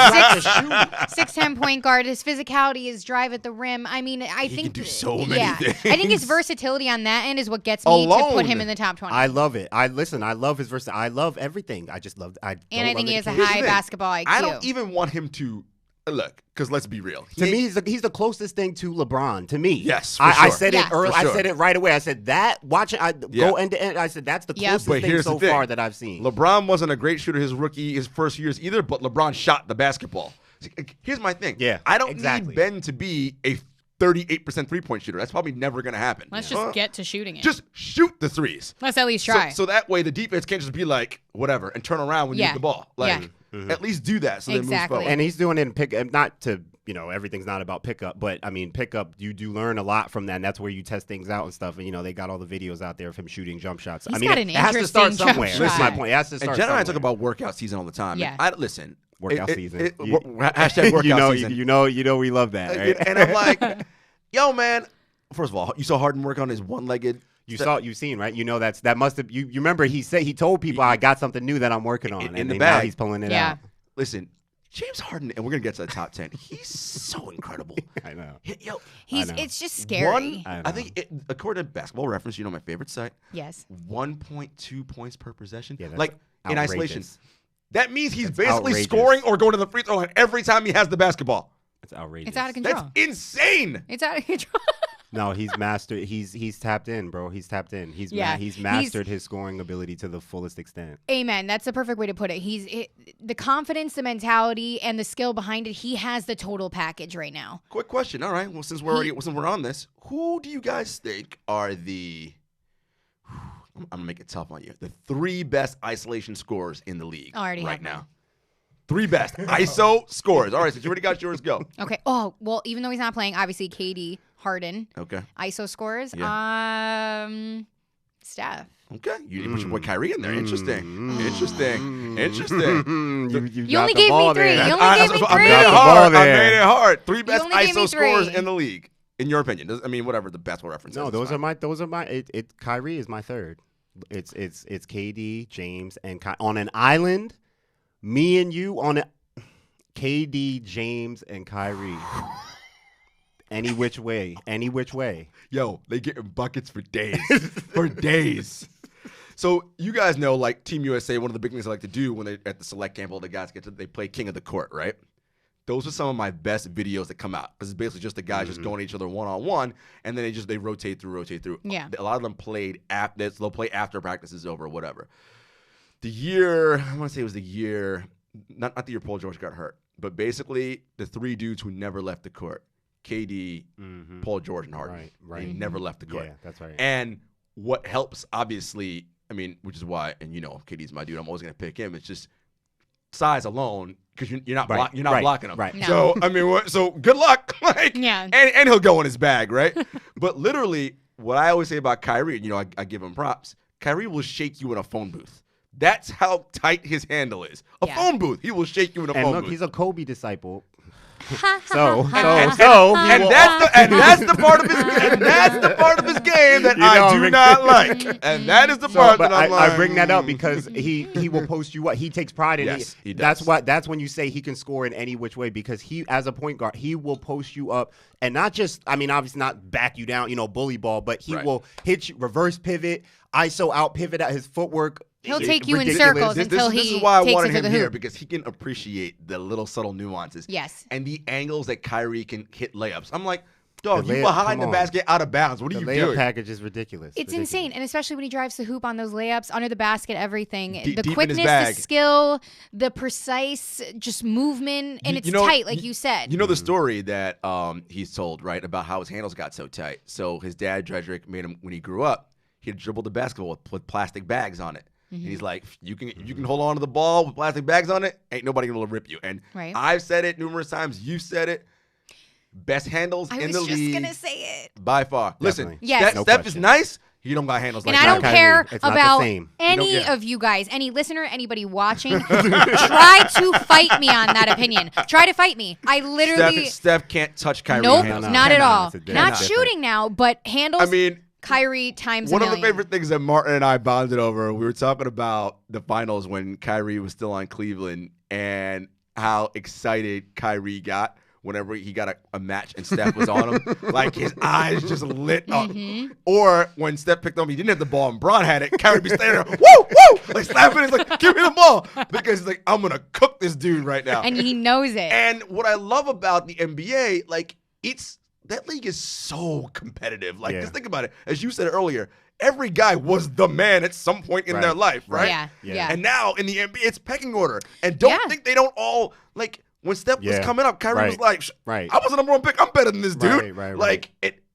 6'10" point guard. His physicality, his drive at the rim. I mean, I think can do so many things. I think his versatility on that end is what gets me to put him in the top 20. I love it. I love his versatility. I love everything. I just love. And I think he has a high basketball IQ. I don't even want him to look, because let's be real. To me, he's the closest thing to LeBron. To me, yes, I said it early. For sure. I said it right away. I said that watching go end to end. I said that's the closest thing so far that I've seen. LeBron wasn't a great shooter his first years either, but LeBron shot the basketball. Here's my thing. Yeah, I don't need Ben to be a 38% 3-point shooter. That's probably never going to happen. Let's just get to shooting it. Just shoot the threes. Let's at least try. So that way the defense can't just be like, whatever, and turn around when you get the ball. Like, at least do that so they move forward. And he's doing it in pick, not to, everything's not about pickup, but I mean, pickup, you do learn a lot from that, and that's where you test things out and stuff. And, they got all the videos out there of him shooting jump shots. He's I mean, got an it has to start interesting jump somewhere. shot. That's my point. It has to start And Jenna and I somewhere. talk about workout season all the time. Yeah. Listen. Workout season. Hashtag workout season. You know we love that, right? And I'm like, yo, man. First of all, you saw Harden work on his one-legged You've seen, right? You know that must have you remember he told people I got something new that I'm working on in the now bag. he's pulling it out. Listen, James Harden, and we're gonna get to the top 10. He's so incredible. I know. It's just scary. I think according to Basketball Reference, my favorite site. Yes. 1.2 points per possession. Yeah, like in outrageous. isolation. That means he's basically outrageous. scoring or going to the free throw line every time he has the basketball. It's outrageous. It's out of control. That's insane. It's out of control. No, he's mastered. He's tapped in, bro. He's tapped in. He's mastered his scoring ability to the fullest extent. Amen. That's the perfect way to put it. The confidence, the mentality, and the skill behind it. He has the total package right now. Quick question. All right. Well, since we're on this, who do you guys think are the? I'm gonna make it tough on you. The 3 best isolation scorers in the league right now. 3 best ISO scorers. All right. Since you already got yours, go. Okay. Oh well, even though he's not playing, obviously KD, Harden. Okay. ISO scores. Yeah. Steph. Okay. You put your boy Kyrie in there. Interesting. Interesting. You only gave me 3. You only gave me 3. I made it hard. 3 best only gave me ISO scorers 3. in the league. In your opinion. Whatever the basketball reference No, is. those are my. Kyrie is my third. It's KD, James, and on an island. Me and you on it. KD, James, and Kyrie. Any which way. Yo, they getting buckets for days. For days. So you guys know, like Team USA, one of the big things they like to do when they at the select camp, all the guys they play King of the Court, right? Those are some of my best videos that come out. Because it's basically just the guys just going at each other one-on-one, and then they rotate through. Yeah. A lot of them played they'll play after practice is over or whatever. The year, I want to say it was the year, not the year Paul George got hurt, but basically the 3 dudes who never left the court. KD, Paul George, and Harden. Right. They never left the court. Yeah, that's right. And what helps, obviously, which is why, and KD's my dude, I'm always going to pick him. It's just size alone, because you're not blocking him. Right. No. So, so good luck. And he'll go in his bag, right? But literally, what I always say about Kyrie, I give him props. Kyrie will shake you in a phone booth. That's how tight his handle is. A phone booth. He will shake you in a phone booth. He's a Kobe disciple. And that's the part of his game that I do not like. And that is the part that I'm like. I bring that up because he will post you what he takes pride in. Yes, he does. That's when you say he can score in any which way, because he, as a point guard, he will post you up and not just, obviously not back you down, bully ball, but he will hit you, reverse pivot, ISO out pivot at his footwork. He'll take you in circles until he This is why I takes wanted it to him the here, hoop. because he can appreciate the little subtle nuances. Yes. And the angles that Kyrie can hit layups. I'm like, dog, The you layup, behind the come on. basket out of bounds. What are The you layup doing? package is ridiculous. It's insane, and especially when he drives the hoop on those layups, under the basket, everything. Deep The in his quickness, the bag. skill, the precise just movement, and it's tight, like you said. You know the story that he's told, right, about how his handles got so tight. So his dad, Dredrick, made him, when he grew up, he'd dribble the basketball with plastic bags on it. And he's like, you can hold on to the ball with plastic bags on it, ain't nobody gonna rip you. And I've said it numerous times. You said it. Best handles in the league. I was just gonna say it. By far. Definitely. Listen, Yes. Steph is nice. He don't got handles And like I don't Kyrie. care It's not the about same. any of you guys, any listener, anybody watching. Try to fight me on that opinion. Try to fight me. I literally. Steph can't touch Kyrie. Nope, handles. not at all. It's a Not different. shooting now, but handles. Kyrie times one a of the million. favorite things that Martin and I bonded over, we were talking about the finals when Kyrie was still on Cleveland and how excited Kyrie got whenever he got a match and Steph was on him. Like, his eyes just lit up. Or when Steph picked up, he didn't have the ball and Bron had it, Kyrie be standing there, woo, woo, like slapping it, like, give me the ball. Because he's like, I'm going to cook this dude right now. And he knows it. And what I love about the NBA, like, that league is so competitive. Like, just think about it. As you said earlier, every guy was the man at some point in their life, right? Yeah. And now in the NBA, it's pecking order. And don't think they don't all, like, when Steph was coming up, Kyrie was like, I was the number 1 pick. I'm better than this dude. Like,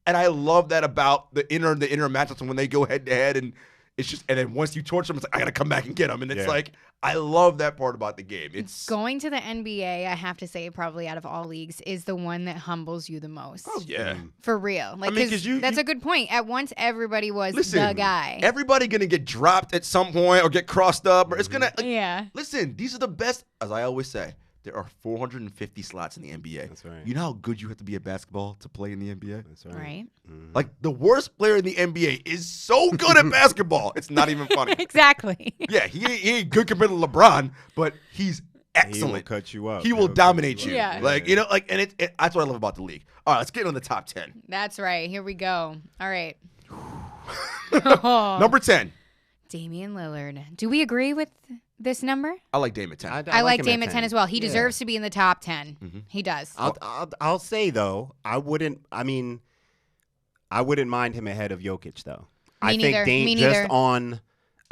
and I love that about the inner matchups when they go head to head, and it's just, and then once you torch them, it's like, I got to come back and get them. And it's like, I love that part about the game. It's going to the NBA, I have to say, probably out of all leagues, is the one that humbles you the most. Oh, yeah. For real. Like, that's a good point. At once, everybody was the guy. Everybody going to get dropped at some point or get crossed up. Or it's going to, yeah. Listen, these are the best, as I always say, There are 450 slots in the NBA. That's right. You know how good you have to be at basketball to play in the NBA? That's right. Right. Like, the worst player in the NBA is so good at basketball. It's not even funny. Exactly. Yeah, he ain't good compared to LeBron, but he's excellent. He will cut you up. He will dominate you. Yeah. Like, you know, like, and that's what I love about the league. All right, let's get on the top 10. That's right. Here we go. All right. Number 10. Damian Lillard. Do we agree with this number? I like Dame at 10. I like him Dame at at 10 as well. He deserves to be in the top 10. Mm-hmm. He does. I'll say though, I wouldn't mind him ahead of Jokic though. I neither. think Dame Me just neither. on.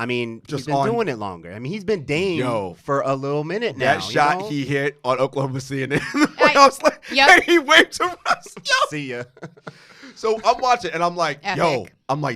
I mean, he's been doing it longer. I mean, he's been Dame for a little minute now. That shot you know? he hit on Oklahoma City in the playoffs, Yep. and he waved to us. Yo. See ya. So I'm watching, and I'm like, Epic.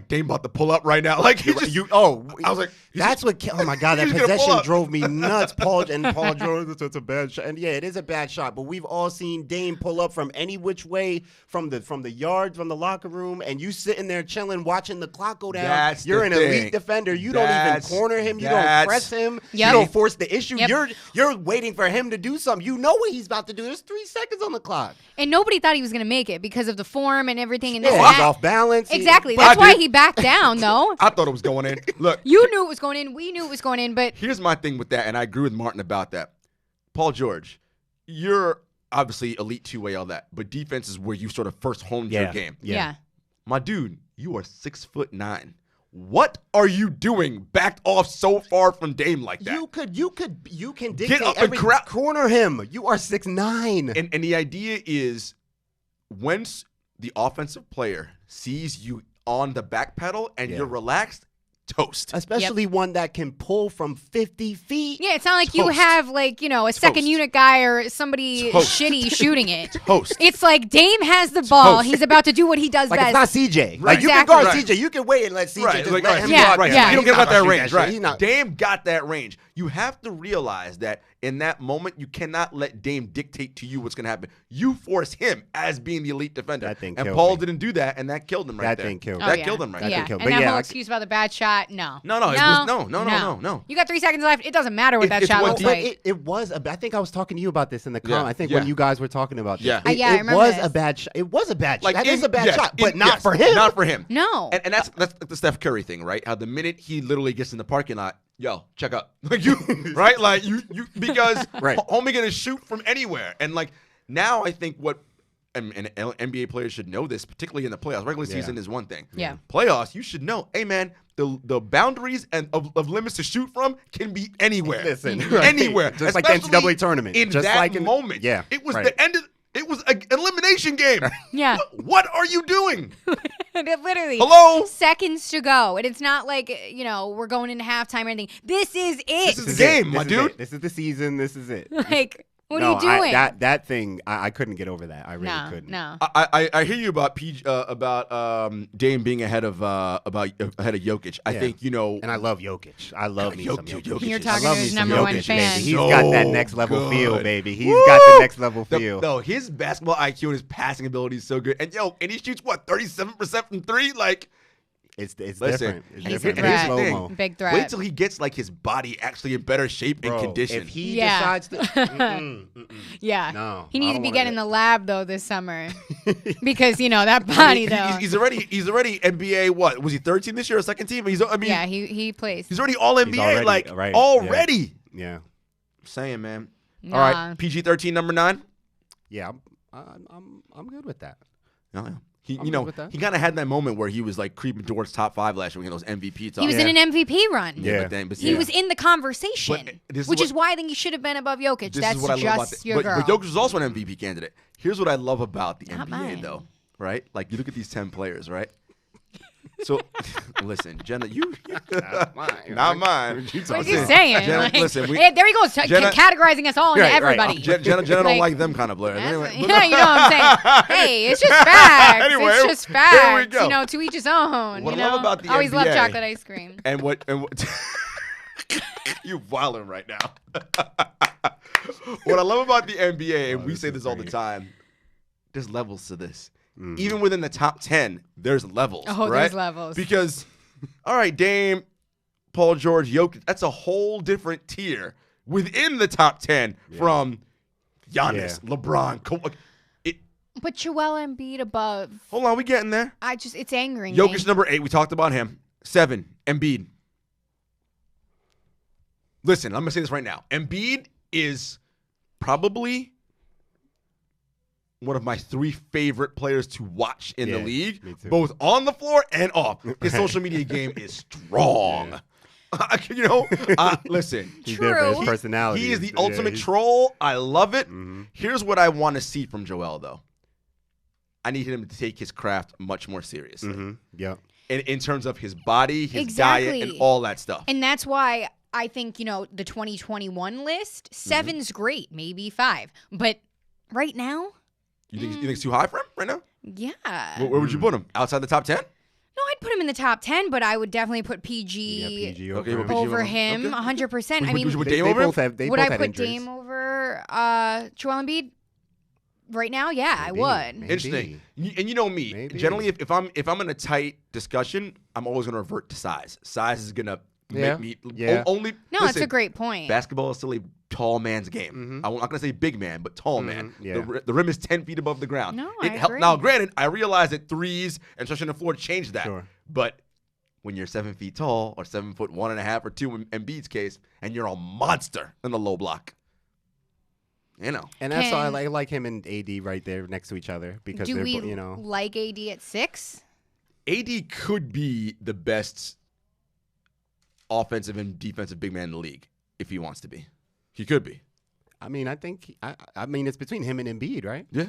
Dame about to pull up right now. Like, he just, I was like, That's what. Oh my God, that he's gonna pull possession up. drove me nuts. Paul George, it's a bad shot, and yeah, it is a bad shot. But we've all seen Dame pull up from any which way, from the yard, from the locker room, and you sitting there chilling, watching the clock go down. That's You're the an thing. elite defender. You don't even corner him. You don't that's- press him. Yep. You don't force the issue. Yep. You're waiting for him to do something. You know what he's about to do. There's 3 seconds on the clock. And nobody thought he was going to make it because of the form and everything. And this Yeah, and he's that. off balance. Exactly. But I That's why did. he backed down, though. I thought it was going in. Look, You knew it was going in. We knew it was going in. But here's my thing with that, and I agree with Martin about that. Paul George, you're obviously elite two-way, all that, but defense is where you sort of first honed your game. yeah. My dude, you are 6'9". What are you doing backed off so far from Dame like that? You can dictate up and every corner him. You are 6'9". And the idea is, once the offensive player sees you on the back pedal and you're relaxed, toast. Especially one that can pull from 50 feet. Yeah, it's not like you Toast. have, like, a second Toast. unit guy or somebody Toast. shitty shooting it. Toast. It's like Dame has the ball. Toast. He's about to do what he does Like best. it's not CJ. Right. Like you can guard Exactly. CJ. You can wait and let CJ just like, let him Yeah, guard. right. yeah. You don't He's get about not that gonna shoot range, shit. right? He's not. Dame got that range. You have to realize that in that moment, you cannot let Dame dictate to you what's going to happen. You force him as being the elite defender. That thing and killed Paul me. didn't do that, and that killed him right That there. thing killed Oh, me. That yeah. killed him right Yeah. there. killed me. And But that yeah, whole I- excuse about the bad shot, no. No, it was no. You got 3 seconds left. It doesn't matter what that It's shot what looks Dame- like. It was. I think I was talking to you about this in the Yeah, comment. I think yeah. when you guys were talking about this. Yeah. It, Yeah, I it remember was this. a bad shot. It was a bad shot. That in- is a bad yes, shot, but in- not yes, for him. Not for him. No. And that's the Steph Curry thing, right? How the minute he literally gets in the parking lot, yo, check up. Like you, right? Like you because Right. homie gonna shoot from anywhere. And like now I think what and NBA players should know this, particularly in the playoffs. Regular season is one thing. Yeah. Playoffs, you should know, hey man, the boundaries and of limits to shoot from can be anywhere. Listen, anywhere. just like the Especially NCAA tournament. In Just that like in- moment. yeah, It was right. the end of it was an elimination game. Yeah. What are you doing? Literally. Hello? Seconds to go. And it's not like, we're going into halftime or anything. This is it. This is the game, my dude. This is the season. This is it. Like, what No, are you doing? that thing, I couldn't get over that. I really couldn't. No. I hear you about Dame being ahead of Jokic. I Yeah. think And I love Jokic. I love me some Jokic. Jokic. You're I talking love to me his some number one Jokic, fan. Baby. He's So got that next level feel, good. baby. He's Woo! got the next level feel. No, his basketball IQ and his passing ability is so good. And he shoots 37% from three. Like, It's listen, different. It's He's a different. threat. It's here's the slow-mo. thing. Big threat. Wait till he gets like his body actually in better shape and Bro, condition. if he Yeah. decides to, Yeah. No, He I needs to don't be wanna getting in get- the lab, though, this summer. Because, that body, though. he's already NBA. What was he? 13 this year or second team? Yeah, he plays. he's already all NBA. already- like right, already. Yeah, I'm saying, man. Nah. All right, PG-13 number 9. yeah. I'm good with that. Oh, yeah. He, I'm good with that. he kind of had that moment where he was like creeping towards top 5 last year. Those MVP talks. He was in an MVP run. Yeah. He was in the conversation, But this is which what- is why I think he should have been above Jokic. This That's is what I love about just your girl. But Jokic is also an MVP candidate. Here's what I love about the Not NBA, mine. though. Right? Like you look at these 10 players, right? So, listen, Jenna, not mine. What is he saying? Jenna, Like, listen, there he goes, Jenna- categorizing us all into Right, right. everybody. Jenna don't Like, like them kind of players. That's- Anyway, yeah, you know what I'm saying. Hey, it's just facts. Anyway, it's just here facts. we go. To each his own. What I you know? love about the Always love NBA chocolate ice cream. and what you wilding right now. What I love about the NBA, and we say this all the time, there's levels to this. Even within the top 10, there's levels. Oh, right? there's levels. Because, all right, Dame, Paul George, Jokic, that's a whole different tier within the top 10 from Giannis, LeBron, But Joel Embiid above. hold on, we getting there. It's angering Jokic me. number 8. We talked about him. 7, Embiid. Listen, I'm going to say this right now. Embiid is probably one of my 3 favorite players to watch in the league, me too. both on the floor and off. His social media game is strong. Listen. He's there for his personality. He is the ultimate troll. I love it. Here's what I want to see from Joel, though. I need him to take his craft much more seriously. Yeah. In terms of his body, his diet, and all that stuff. And that's why I think, the 2021 list, 7's great, maybe 5. But right now, You think it's too high for him right now? yeah. Where would you put him? Outside the top 10? No, I'd put him in the top 10, but I would definitely put PG, PG Okay, over well, him. over him, 100%. I mean, would you put They Dame over him? both have. They would both I had put injuries. Dame over Joel Embiid? Right now, yeah, I Maybe, would. maybe. Interesting. And you know me. Maybe. Generally, if I'm in a tight discussion, I'm always going to revert to size. Size is going to Yeah. make me Yeah. only. No, listen, that's a great point. Basketball is still a tall man's game. I'm not going to say big man, but tall man. Yeah. The rim is 10 feet above the ground. No, I agree. Now, granted, I realize that threes and stretching the floor changed that. Sure. But when you're 7 feet tall or 7'1.5" or 2 in Embiid's case, and you're a monster in the low block, And that's why I like him and AD right there next to each other because Do they're we like AD at 6? AD could be the best offensive and defensive big man in the league if he wants to be. He could be. I mean, I think I mean it's between him and Embiid, right? Yeah.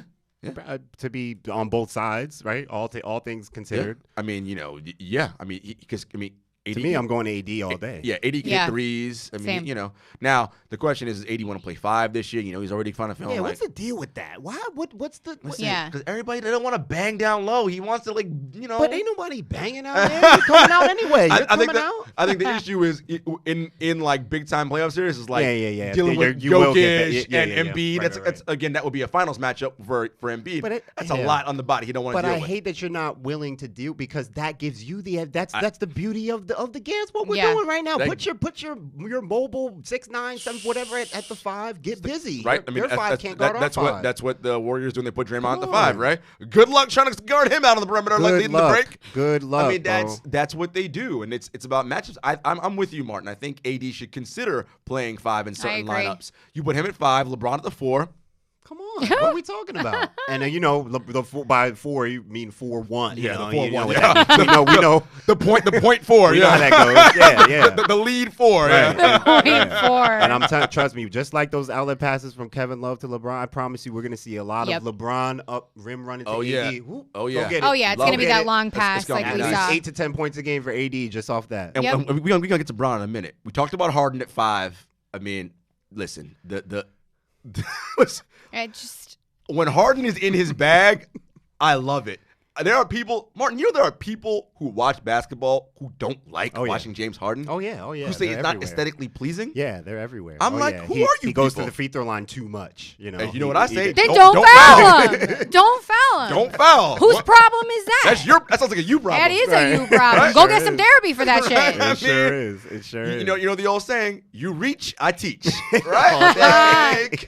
To be on both sides, right? All things considered. I mean, yeah. I mean, because AD, To me, I'm going AD all day. Yeah, AD can hit threes. I mean, Same. Now the question is, does AD want to play 5 this year? He's already kind of feeling Yeah, like. what's the deal with that? Why? What's the? Yeah. Because everybody, they don't want to bang down low. He wants to, But ain't nobody banging out there. You're coming out anyway. You're I think coming out. I think the issue is in like big time playoff series is like Yeah. dealing with You will get Jokic that. and Yeah. Embiid. Right, That's again, that would be a finals matchup for Embiid. But that's a lot on the body he don't want to But deal I with. hate that you're not willing to deal because that gives you that's the beauty of the game. That's what we're Yeah. doing right now. That- Put your mobile 6'9", 7 whatever at the 5. Get busy. Right, I mean, Your 5 can't guard our 5. that's what the Warriors do when they put Draymond at the Come 5, on. right? Good luck trying to guard him out on the perimeter, like leading the break. Good luck. I mean, bro. that's what they do, and it's about matchups. I'm with you, Martin. I think AD should consider playing 5 in certain agree. lineups. You put him at 5, LeBron at the 4. Come on, what are we talking about? And then by 4 you mean 4-1. Yeah, you the 4-1. know what Yeah. that means. We know. The point 4. We know how that goes. Yeah. the lead 4. Right. Yeah. Point 4. And I'm trust me, just like those outlet passes from Kevin Love to LeBron, I promise you, we're gonna see a lot of LeBron up rim running to Oh, AD. yeah. Whoop, Oh, go yeah. get it. Oh, yeah, it's Love going to be it. that long It's pass gonna like be we nice. saw. 8 to 10 points a game for AD just off that. And Yep. we're gonna get to Bron in a minute. We talked about Harden at 5. I mean, listen, I just when Harden is in his bag, I love it. There are people, Martin, there are people who watch basketball who don't like watching James Harden. Oh yeah. Who say They're it's not everywhere. aesthetically pleasing. Yeah, they're everywhere. I'm like, yeah. who He- are you He goes to people? the free throw line too much. You know. Hey, you know what I say? then Don't don't foul foul him. Don't foul him. Don't foul. Whose What? problem is that? That sounds like a you problem. That is Right. a you problem. Go get some therapy for that shit. I It sure mean, is. It sure is. You know the old saying, you reach, I teach. Right?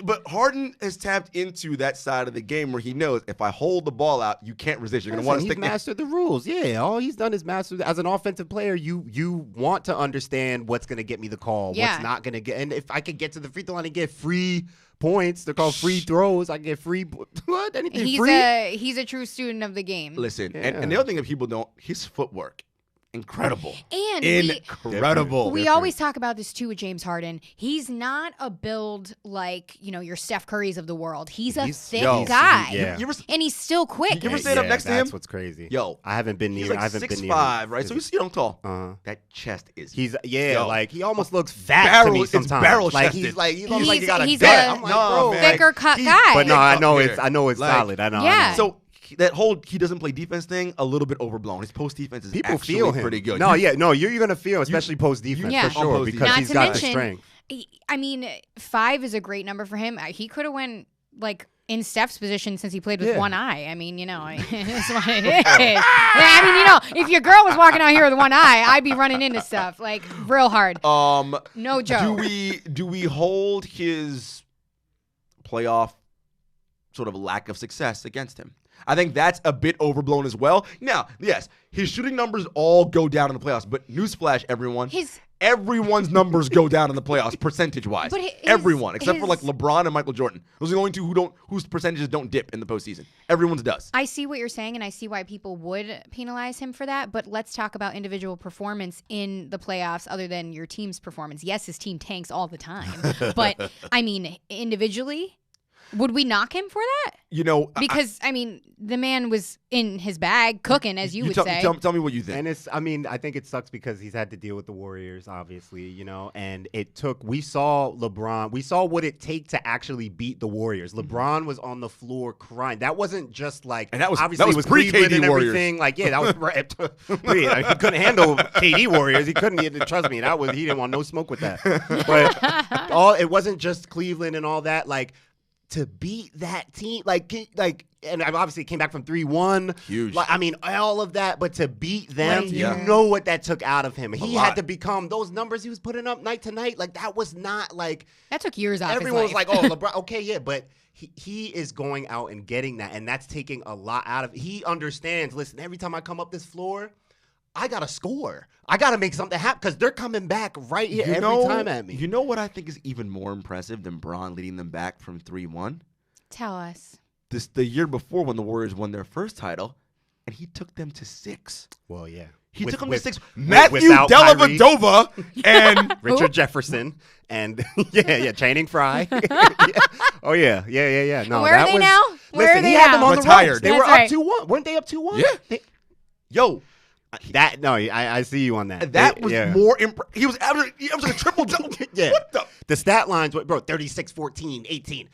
But Harden has tapped into that side of the game where he knows if I hold the ball out, you can't resist. You're gonna want to He's stick mastered the rules. Yeah, all he's done is master. As an offensive player, you want to understand what's going to get me the call, Yeah. what's not going to get. And if I could get to the free throw line and get free points, they're called free throws. I get free. What? Anything free? He's a true student of the game. Listen, Yeah. and the other thing that people don't, his footwork, incredible. And Incredible. we always talk about this too with James Harden. He's not a build like, your Steph Currys of the world. He's a thick guy. Yeah. You ever, And he's still quick. You ever stand up next to him? That's what's crazy. Yo, I haven't been he's near. like I haven't 6'5", been near. right? So you see him tall. That chest is. He's Yo. like he almost looks fat to Barrel- me it's sometimes. barrel like chested. he's like he looks like he got a He's gut. a I'm like, No, bro, man. thicker cut He- guy. But no, I know Here. it's Like, solid. I know. Yeah. So that whole he doesn't play defense thing, a little bit overblown. His post defense is People actually feel him. pretty good. No, you're gonna feel, especially post defense Yeah. for sure, On post because defense. Not he's to got the mention, strength. I mean, 5 is a great number for him. He could have went like in Steph's position since he played with one eye. I mean, it's what it is. I mean, if your girl was walking out here with one eye, I'd be running into stuff like real hard. No joke. Do we hold his playoff sort of lack of success against him? I think that's a bit overblown as well. Now, yes, his shooting numbers all go down in the playoffs, but newsflash, everyone. Everyone's numbers go down in the playoffs, percentage-wise. Everyone, except for like LeBron and Michael Jordan. Those are the only two whose percentages don't dip in the postseason. Everyone's does. I see what you're saying, and I see why people would penalize him for that. But let's talk about individual performance in the playoffs, other than your team's performance. Yes, his team tanks all the time, but I mean, individually. Would we knock him for that? Because the man was in his bag cooking, as you would say. Tell me what you think. And I think it sucks because he's had to deal with the Warriors, obviously, and we saw LeBron, we saw what it take to actually beat the Warriors. LeBron was on the floor crying. That wasn't just like, and that was Cleveland and Warriors. Everything. Like, that was right. He couldn't handle KD Warriors. He couldn't even, trust me, he didn't want no smoke with that. But it wasn't just Cleveland and all that. Like, to beat that team, and obviously came back from 3-1. Huge. All of that, but to beat them, you know what that took out of him. He had to become those numbers he was putting up night to night. Like, that was not like. That took years off Everyone his life. was like, oh, LeBron, okay, yeah, but he is going out and getting that, and that's taking a lot out of. He understands, listen, every time I come up this floor, I got to score. I got to make something happen because they're coming back right here every time at me. You know what I think is even more impressive than Bron leading them back from 3-1? Tell us. The year before when the Warriors won their first title, and he took them to 6. Well, yeah. He took them to 6. Matthew Dellavedova and Richard Jefferson and Channing Frye. Oh yeah. No, where are they now? Where are they he had them now? on Retired. The ropes. They were up 2-1. Weren't they up 2-1? Yeah. I see you on that. That was more impressive. He was like a triple double. Yeah. What the stat lines, bro, 36, 14, 18,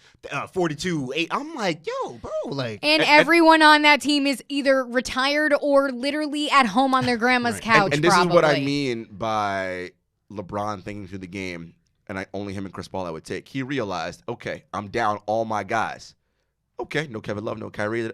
42, 8. I'm like, yo, bro, like. And everyone on that team is either retired or literally at home on their grandma's couch. And this is what I mean by LeBron thinking through the game, and only him and Chris Paul I would take. He realized, okay, I'm down all my guys. Okay, no Kevin Love, no Kyrie.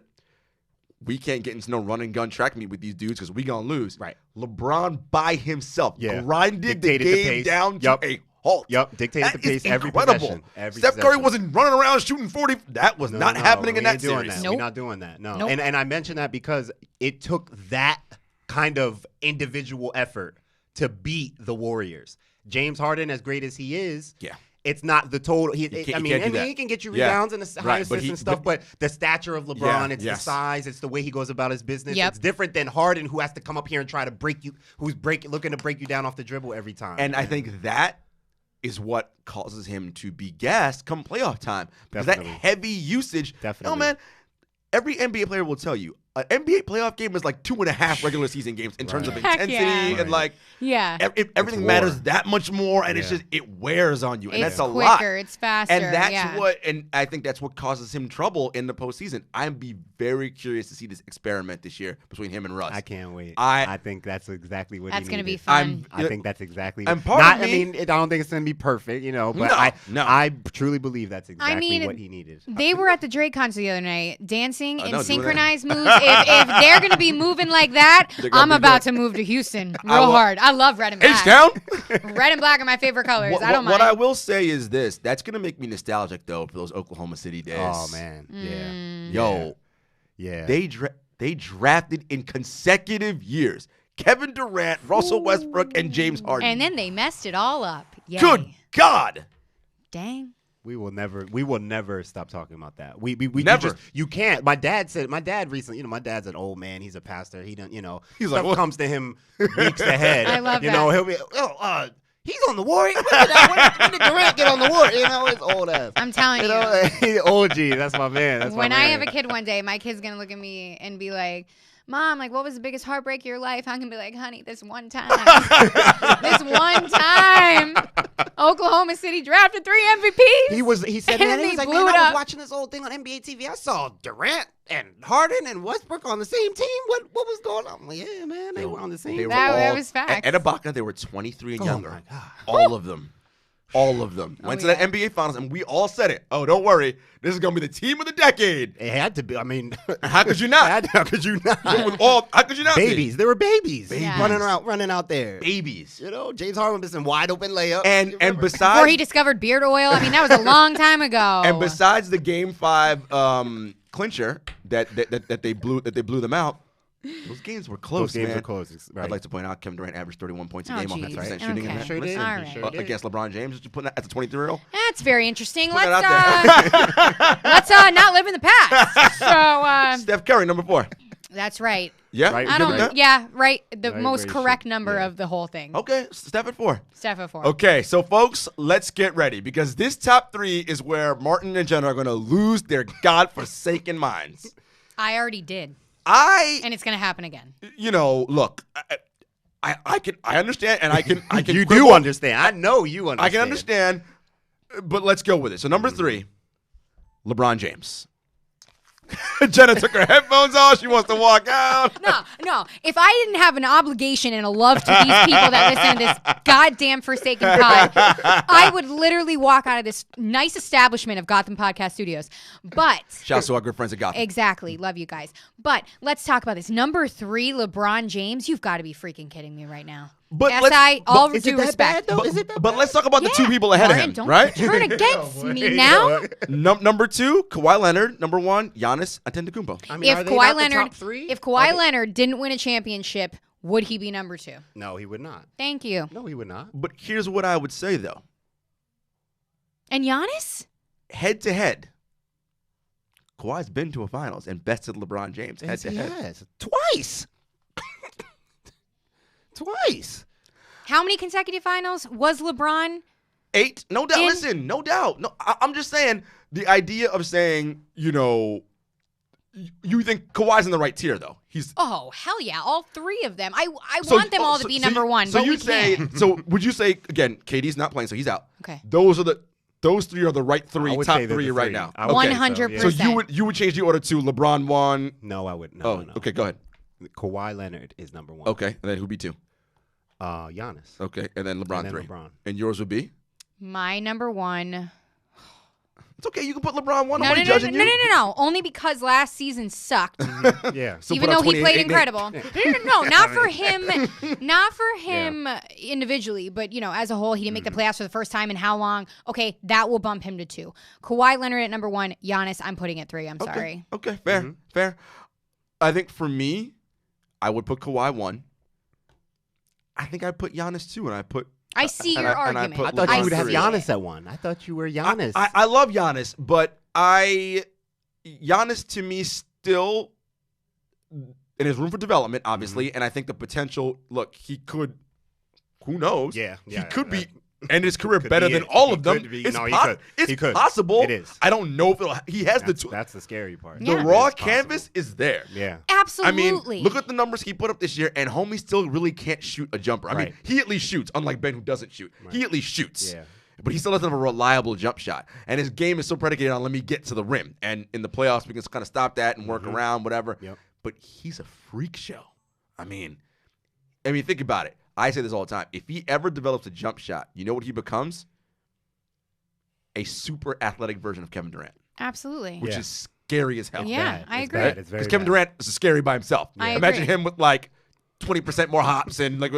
We can't get into no run and gun track meet with these dudes because we gonna lose. Right. LeBron by himself grinded the game down to a halt. Yep. Dictated the pace every incredible. Possession. Steph Curry wasn't running around shooting 40. That was not happening in that series. We're not doing that. No. Nope. And I mention that because it took that kind of individual effort to beat the Warriors. James Harden, as great as he is, it's not the total. He can get you rebounds and the high assists and stuff, but the stature of LeBron, it's the size, it's the way he goes about his business. Yep. It's different than Harden, who has to come up here and try to break you, looking to break you down off the dribble every time. And I think that is what causes him to be gassed come playoff time. Because that heavy usage. Definitely. Oh, man, every NBA player will tell you, an NBA playoff game is like 2.5 regular season games in terms of intensity and everything matters that much more, and it wears on you, and that's a lot. It's quicker, it's faster, and that's and I think that's what causes him trouble in the postseason. I'd be very curious to see this experiment this year between him and Russ. I can't wait. I think that's exactly what. That's going to be fun. I think that's exactly. And I don't think it's going to be perfect, but I truly believe that's exactly what he needed. They were at the Drake concert the other night, dancing in synchronized moves. If they're going to be moving like that, I'm about to move to Houston real hard. I love red and black. H-Town? Red and black are my favorite colors. I don't mind. What I will say is this. That's going to make me nostalgic, though, for those Oklahoma City days. Oh, man. Yeah. Yo. Yeah. They drafted in consecutive years Kevin Durant, Russell Westbrook, and James Harden. And then they messed it all up. Yay. Good God. Dang. We will never stop talking about that. We never. You can't. My dad recently, my dad's an old man. He's a pastor. He don't, he's stuff like, comes to him weeks ahead. I love that. He'll be, he's on the Warriors. When did Durant get on the Warriors? It's old ass. I'm telling you. He's OG. That's my man. When I have a kid one day, my kid's going to look at me and be like, Mom, what was the biggest heartbreak of your life? I'm going to be like, honey, this one time. This one time. Oklahoma City drafted 3 MVPs. He said, man, I was watching this old thing on NBA TV. I saw Durant and Harden and Westbrook on the same team. What was going on? I'm like, yeah, man, they were on the same team. That was fact. At Ibaka, they were 23 and younger. My God. All of them. All of them went to that NBA Finals, and we all said it. Oh, don't worry. This is going to be the team of the decade. It had to be. I mean, how could you not? How could you not? How could you not? Babies. There were babies. Yes. Running out there. Babies. You know, James Harden missing wide open layup. And besides, before he discovered beard oil, I mean, that was a long time ago. And besides the Game 5 clincher that they blew them out, those games were close. Those games man. were close. Right. I'd like to point out Kevin Durant averaged 31 points a Oh, game on geez. 50% shooting. Okay. In Sure did. All right. Sure did. Against LeBron James, just putting that as a 23-year-old. That's very interesting. Put Let's that let's not live in the past. So Steph Curry, number 4. that's right. Yeah, Right. I You good with don't. that? Yeah, right. The Right, most very correct shit. number Yeah. of the whole thing. Okay, Steph at 4. Steph at 4. Okay, so folks, let's get ready because this top 3 is where Martin and Jenna are going to lose their godforsaken minds. I already did, I and it's gonna happen again. look, I understand, and I can You quibble. do understand. I know you understand. I can understand, but let's go with it. So number 3, LeBron James. Jenna took her headphones off. She wants to walk out. No. If I didn't have an obligation and a love to these people that listen to this goddamn Forsaken pod, I would literally walk out of this nice establishment of Gotham Podcast Studios. But Shouts to our good friends at Gotham. exactly, love you guys. But let's talk about this. Number 3, LeBron James. You've got to be freaking kidding me right now. But all is it due that respect. bad, though? Is it that But let's talk about the 2 people ahead Martin, of him, don't right? turn against me now. Number 2, Kawhi Leonard. Number 1, Giannis Antetokounmpo. I mean, If are they Kawhi not the Leonard, top 3? if Kawhi Leonard didn't win a championship, would he be number 2? No, he would not. Thank you. No, he would not. But here's what I would say though: And Giannis? head to head, Kawhi's been to a finals and bested LeBron James head to head. Yes, twice. Twice. How many consecutive finals was LeBron? 8, no doubt. Listen, no doubt. No, I'm just saying the idea of saying, you know, you think Kawhi's in the right tier though. He's Oh, hell yeah. All 3 of them. I want them all to be number 1, So but we you'd say, can't. so would you say again? KD's not playing, so he's out. Okay. Those 3 are the right I 3, would top say they're 3 the right three. now. I would say so, 100%. So you would change the order to LeBron 1. No, I wouldn't. Oh, No. okay, go ahead. Kawhi Leonard is number 1. Okay, and then who'd be 2? Giannis. Okay, and then LeBron And then 3. LeBron. And yours would be? My number 1. It's okay. You can put LeBron 1. No, Nobody judging you. No. Only because last season sucked. Yeah. So Even put though up he 28, played 8, incredible. No, not for him. Not for him individually, but you know, as a whole, he didn't make the playoffs for the first time in how long? Okay, that will bump him to 2. Kawhi Leonard at number 1. Giannis, I'm putting at 3. I'm sorry. Okay, fair, fair. I think for me, I would put Kawhi 1. I think I'd put Giannis 2, and I put. I see and your I- and I argument. put I thought LeBron you would have three. Giannis at 1. I thought you were Giannis. I love Giannis, but Giannis to me still, and there's room for development, obviously, and I think the potential. Look, he could. Who knows? Yeah, he yeah, could be. that- End his career could better be than it. all He of them. could be. It's No, he pos- could. It's He could. possible. It is. I don't know if he has That's the scary part. the Yeah. raw It is possible. canvas is there. Yeah. Absolutely. I mean, look at the numbers he put up this year, and homie still really can't shoot a jumper. I mean, Right. he at least shoots, unlike Ben who doesn't shoot. He at least shoots. Yeah. But he still doesn't have a reliable jump shot. And his game is so predicated on let me get to the rim. And in the playoffs, we can kind of stop that and work around, whatever. Yep. But he's a freak show. I mean, think about it. I say this all the time. If he ever develops a jump shot, you know what he becomes? A super athletic version of Kevin Durant, Absolutely. which Yeah. is scary as hell. Yeah, Bad. I It's agree. bad. It's very Because Kevin bad. Durant is scary by himself. I Imagine agree. him with like 20% more hops and like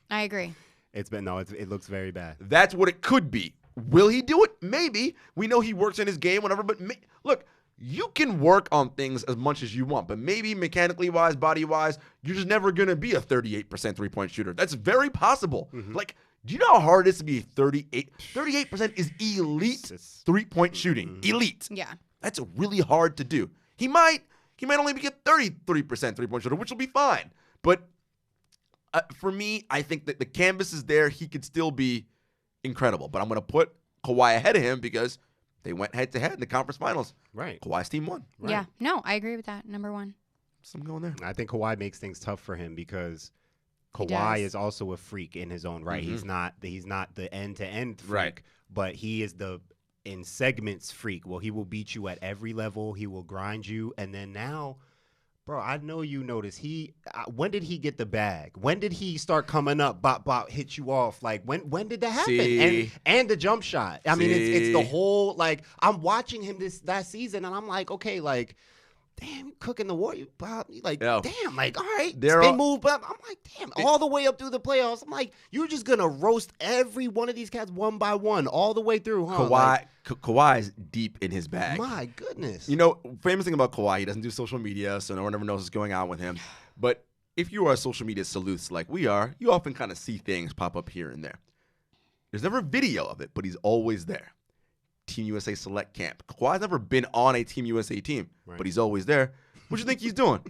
I agree. It looks very bad. that's what it could be. Will he do it? Maybe. We know he works in his game, whatever. But look, you can work on things as much as you want, but maybe mechanically wise, body wise, you're just never gonna be a 38% 3-point shooter. That's very possible. Like, do you know how hard it is to be 38? 38% is elite It's- 3-point shooting. Elite. Yeah. That's really hard to do. He might only be a 33% 3-point shooter, which will be fine. But for me, I think that the canvas is there. He could still be incredible. But I'm going to put Kawhi ahead of him because they went head-to-head in the conference finals. Right. Kawhi's team won. Right. Yeah. No, I agree with that. Number 1. So I'm going there. I think Kawhi makes things tough for him because He Kawhi does. is also a freak in his own right. He's not the end-to-end freak, Right. but he is the in segments freak. Well, he will beat you at every level. He will grind you, and then now Bro, I know you noticed. When did he get the bag? When did he start coming up, bop, bop, hit you off? Like, when did that happen? See? And the jump shot. I mean, it's the whole, like, I'm watching him that season, and I'm like, okay, like, damn, cooking the Warriors. Like, damn, like, all right, spin move. But I'm like, damn, all the way up through the playoffs. I'm like, you're just going to roast every one of these cats one by one all the way through, huh? Kawhi is deep in his bag. My goodness. You know, famous thing about Kawhi, he doesn't do social media, so no one ever knows what's going on with him. But if you are social media sleuths like we are, you often kind of see things pop up here and there. There's never a video of it, but he's always there. Team USA Select Camp. Kawhi's never been on a Team USA team, but he's always there. What do you think he's doing?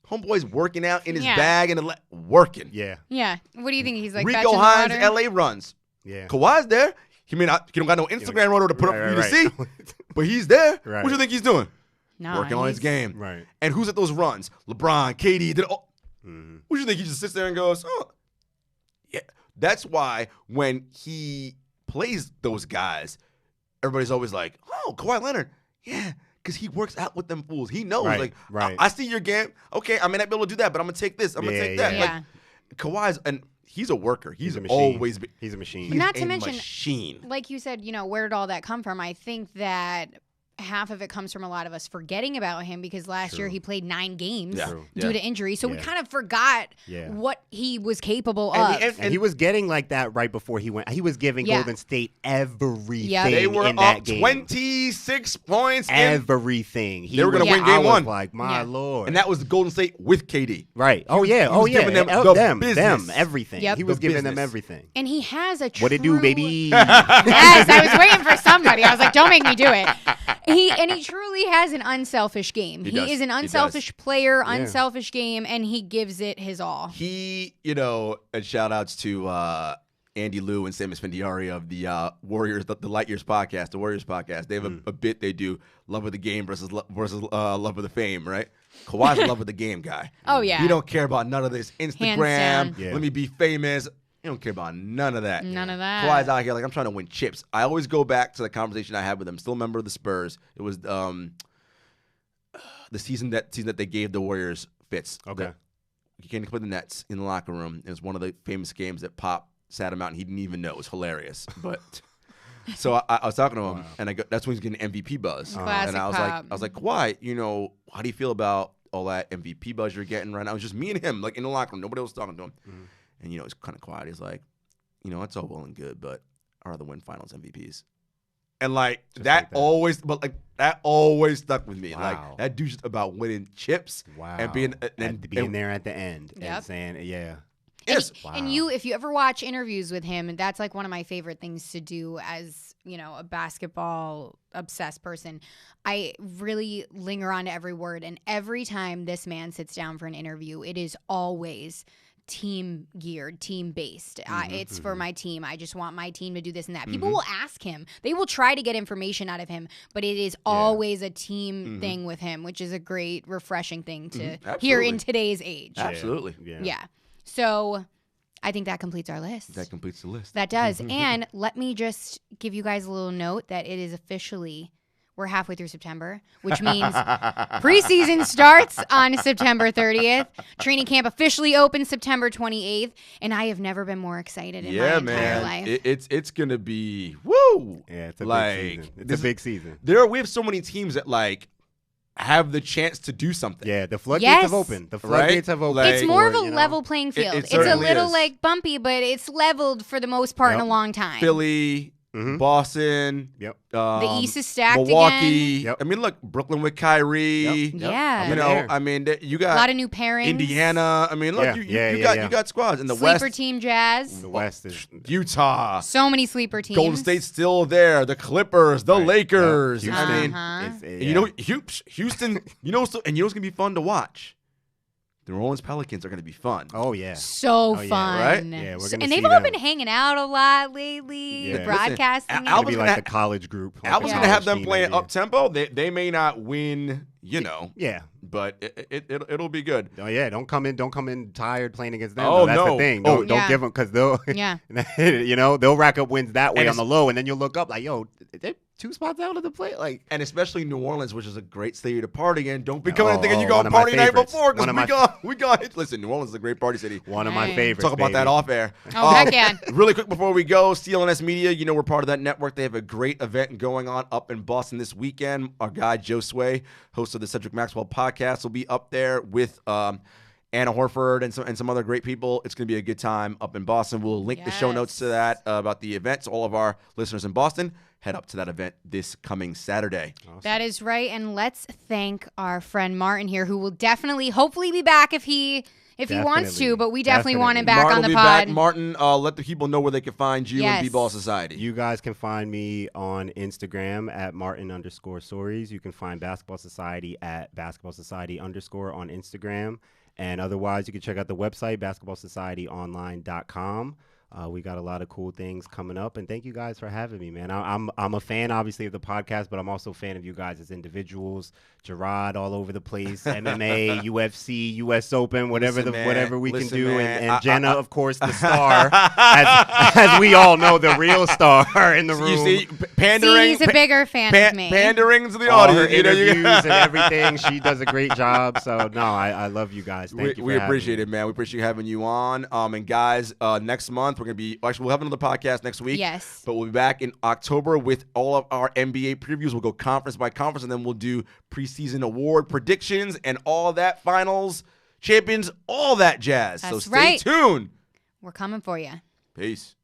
Homeboy's working out in his bag and working. Yeah. Yeah. What do you think? He's like Rico Hines, LA runs. Yeah. Kawhi's there. He don't got no Instagram photo to put up for you to see, but he's there. What do you think he's doing? Working on his game. Right. And who's at those runs? LeBron, KD. What do you think? He just sits there and goes, oh, yeah. That's why when he plays those guys, everybody's always like, oh, Kawhi Leonard. Yeah, because he works out with them fools. He knows. I see your game. Okay, I may not be able to do that, but I'm going to take this. I'm going to take that. Yeah. Like, Kawhi's, and he's a worker. He's a machine. always been. He's a machine. He's Not to a mention, machine. like you said, where did all that come from? I think that half of it comes from a lot of us forgetting about him because last year he played 9 games due to injury. So we kind of forgot what he was capable of. And he was getting like that right before he went. He was giving Golden State everything They were in that up game. 26 points. Everything. They were going to win game 1. Like, my Lord. And that was Golden State with KD. Right. Oh, yeah. He was giving them them, everything. Yep. He was giving them everything. And he has a true... What it do, baby? Yes, I was waiting for somebody. I was like, don't make me do it. He truly has an unselfish game. He is an unselfish player, unselfish game, and he gives it his all. And shout outs to Andy Liu and Sam Esfandiari of the Warriors, the Light Years podcast, the Warriors podcast. They have a bit they do, love of the game versus love of the fame, right? Kawhi's a love of the game guy. Oh, yeah. He don't care about none of this Instagram, down. let me be famous. He don't care about none of that. None of that. Kawhi's out here like, I'm trying to win chips. I always go back to the conversation I had with him. Still a member of the Spurs. It was the season that they gave the Warriors fits. Okay. He came to play the Nets in the locker room. It was one of the famous games that Pop sat him out and he didn't even know. It was hilarious. But so I was talking to him and that's when he's getting MVP buzz. Classic and I Pop. was like, Kawhi, how do you feel about all that MVP buzz you're getting right now? It was just me and him, like in the locker room. Nobody else was talking to him. And, he's kind of quiet. He's like, it's all well and good, but I'd rather win finals MVPs. And, that always stuck with me. Wow. Like, that dude's just about winning chips. Wow. And being there at the end and saying, Yes. And if you ever watch interviews with him, that's like one of my favorite things to do as, a basketball obsessed person. I really linger on to every word. And every time this man sits down for an interview, it is always team geared, team based. It's for my team. I just want my team to do this and that. People will ask him. They will try to get information out of him, but it is always a team thing with him, which is a great, refreshing thing to hear in today's age. Absolutely. Yeah. So I think that completes our list. That completes the list. That does. And let me just give you guys a little note that it is officially... We're halfway through September, which means preseason starts on September 30th. Training camp officially opens September 28th, and I have never been more excited in my entire life. It's gonna be woo. Yeah, it's a big season. It's a big season. We have so many teams that have the chance to do something. Yeah, the floodgates have opened. The floodgates have opened. It's more of a level playing field. It's a little bumpy, but it's leveled for the most part in a long time. Philly. Boston. Yep. The East is stacked Milwaukee. again. Yep. I mean, look, Brooklyn with Kyrie. Yep. Yeah. You got a lot of new pairings. Indiana. I mean, look, you got squads in the Sleeper West. team Jazz. The West is Utah. So many sleeper teams. Golden State's still there. The Clippers. The Lakers. Yep. I mean, Houston. And what's gonna be fun to watch? The New Orleans Pelicans are going to be fun. Oh, yeah. So fun. Right? Yeah, we're going to And they've all been hanging out a lot lately, broadcasting. Listen, Alvin's like the college group. Alvin's going to have them playing up-tempo. They may not win, Yeah. But it'll be good. Oh, yeah. Don't come in tired playing against them. Oh, That's no. the thing. Don't give them, because they'll, they'll rack up wins that way on the low, and then you'll look up like, yo, 2 spots out of the plate. Like, and especially New Orleans, which is a great city to party in. Don't be coming and thinking you one go of my party night favorites. before because One of we got. Listen, New Orleans is a great party city. One of my Dang. favorites. Talk about that baby. off air. Oh, heck yeah. Really quick before we go, CLNS Media, you know we're part of that network. They have a great event going on up in Boston this weekend. Our guy, Joe Sway, host of the Cedric Maxwell podcast, will be up there with Anna Horford and some other great people. It's going to be a good time up in Boston. We'll link the show notes to that about the event. So all of our listeners in Boston, head up to that event this coming Saturday. Awesome. That is right. And let's thank our friend Martin here, who will definitely, hopefully be back if he wants to, but we definitely want him back Martin on the will be pod. back. Martin, let the people know where they can find you and B-Ball Society. You guys can find me on Instagram at Martin_Soaries. You can find Basketball Society at Basketball Society_ on Instagram. And otherwise, you can check out the website, basketballsocietyonline.com. We got a lot of cool things coming up, and thank you guys for having me, man. I'm a fan, obviously, of the podcast, but I'm also a fan of you guys as individuals. Jarod all over the place, MMA, UFC, U.S. Open, whatever we can do, and Jenna, of course, the star, as we all know, the real star in the room. You see, pandering. He's a bigger fan of me. Pandering to the All audience. her interviews and everything, she does a great job. So no, I love you guys. Thank you. We appreciate it, man. We appreciate having you on. And guys, next month we're gonna be we'll have another podcast next week. Yes. But we'll be back in October with all of our NBA previews. We'll go conference by conference, and then we'll do preseason award predictions and all that, finals, champions, all that jazz. So That's stay right. tuned. We're coming for you. Peace.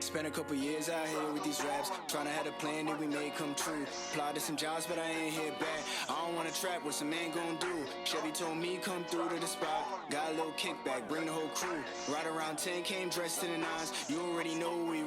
Spent a couple years out here with these raps, trying to have a plan that we made come true. Applied to some jobs, but I ain't here back. I don't wanna trap, what some man gon' do? Chevy told me come through to the spot. Got a little kickback, bring the whole crew. Right around 10, came dressed in the nines. You already know we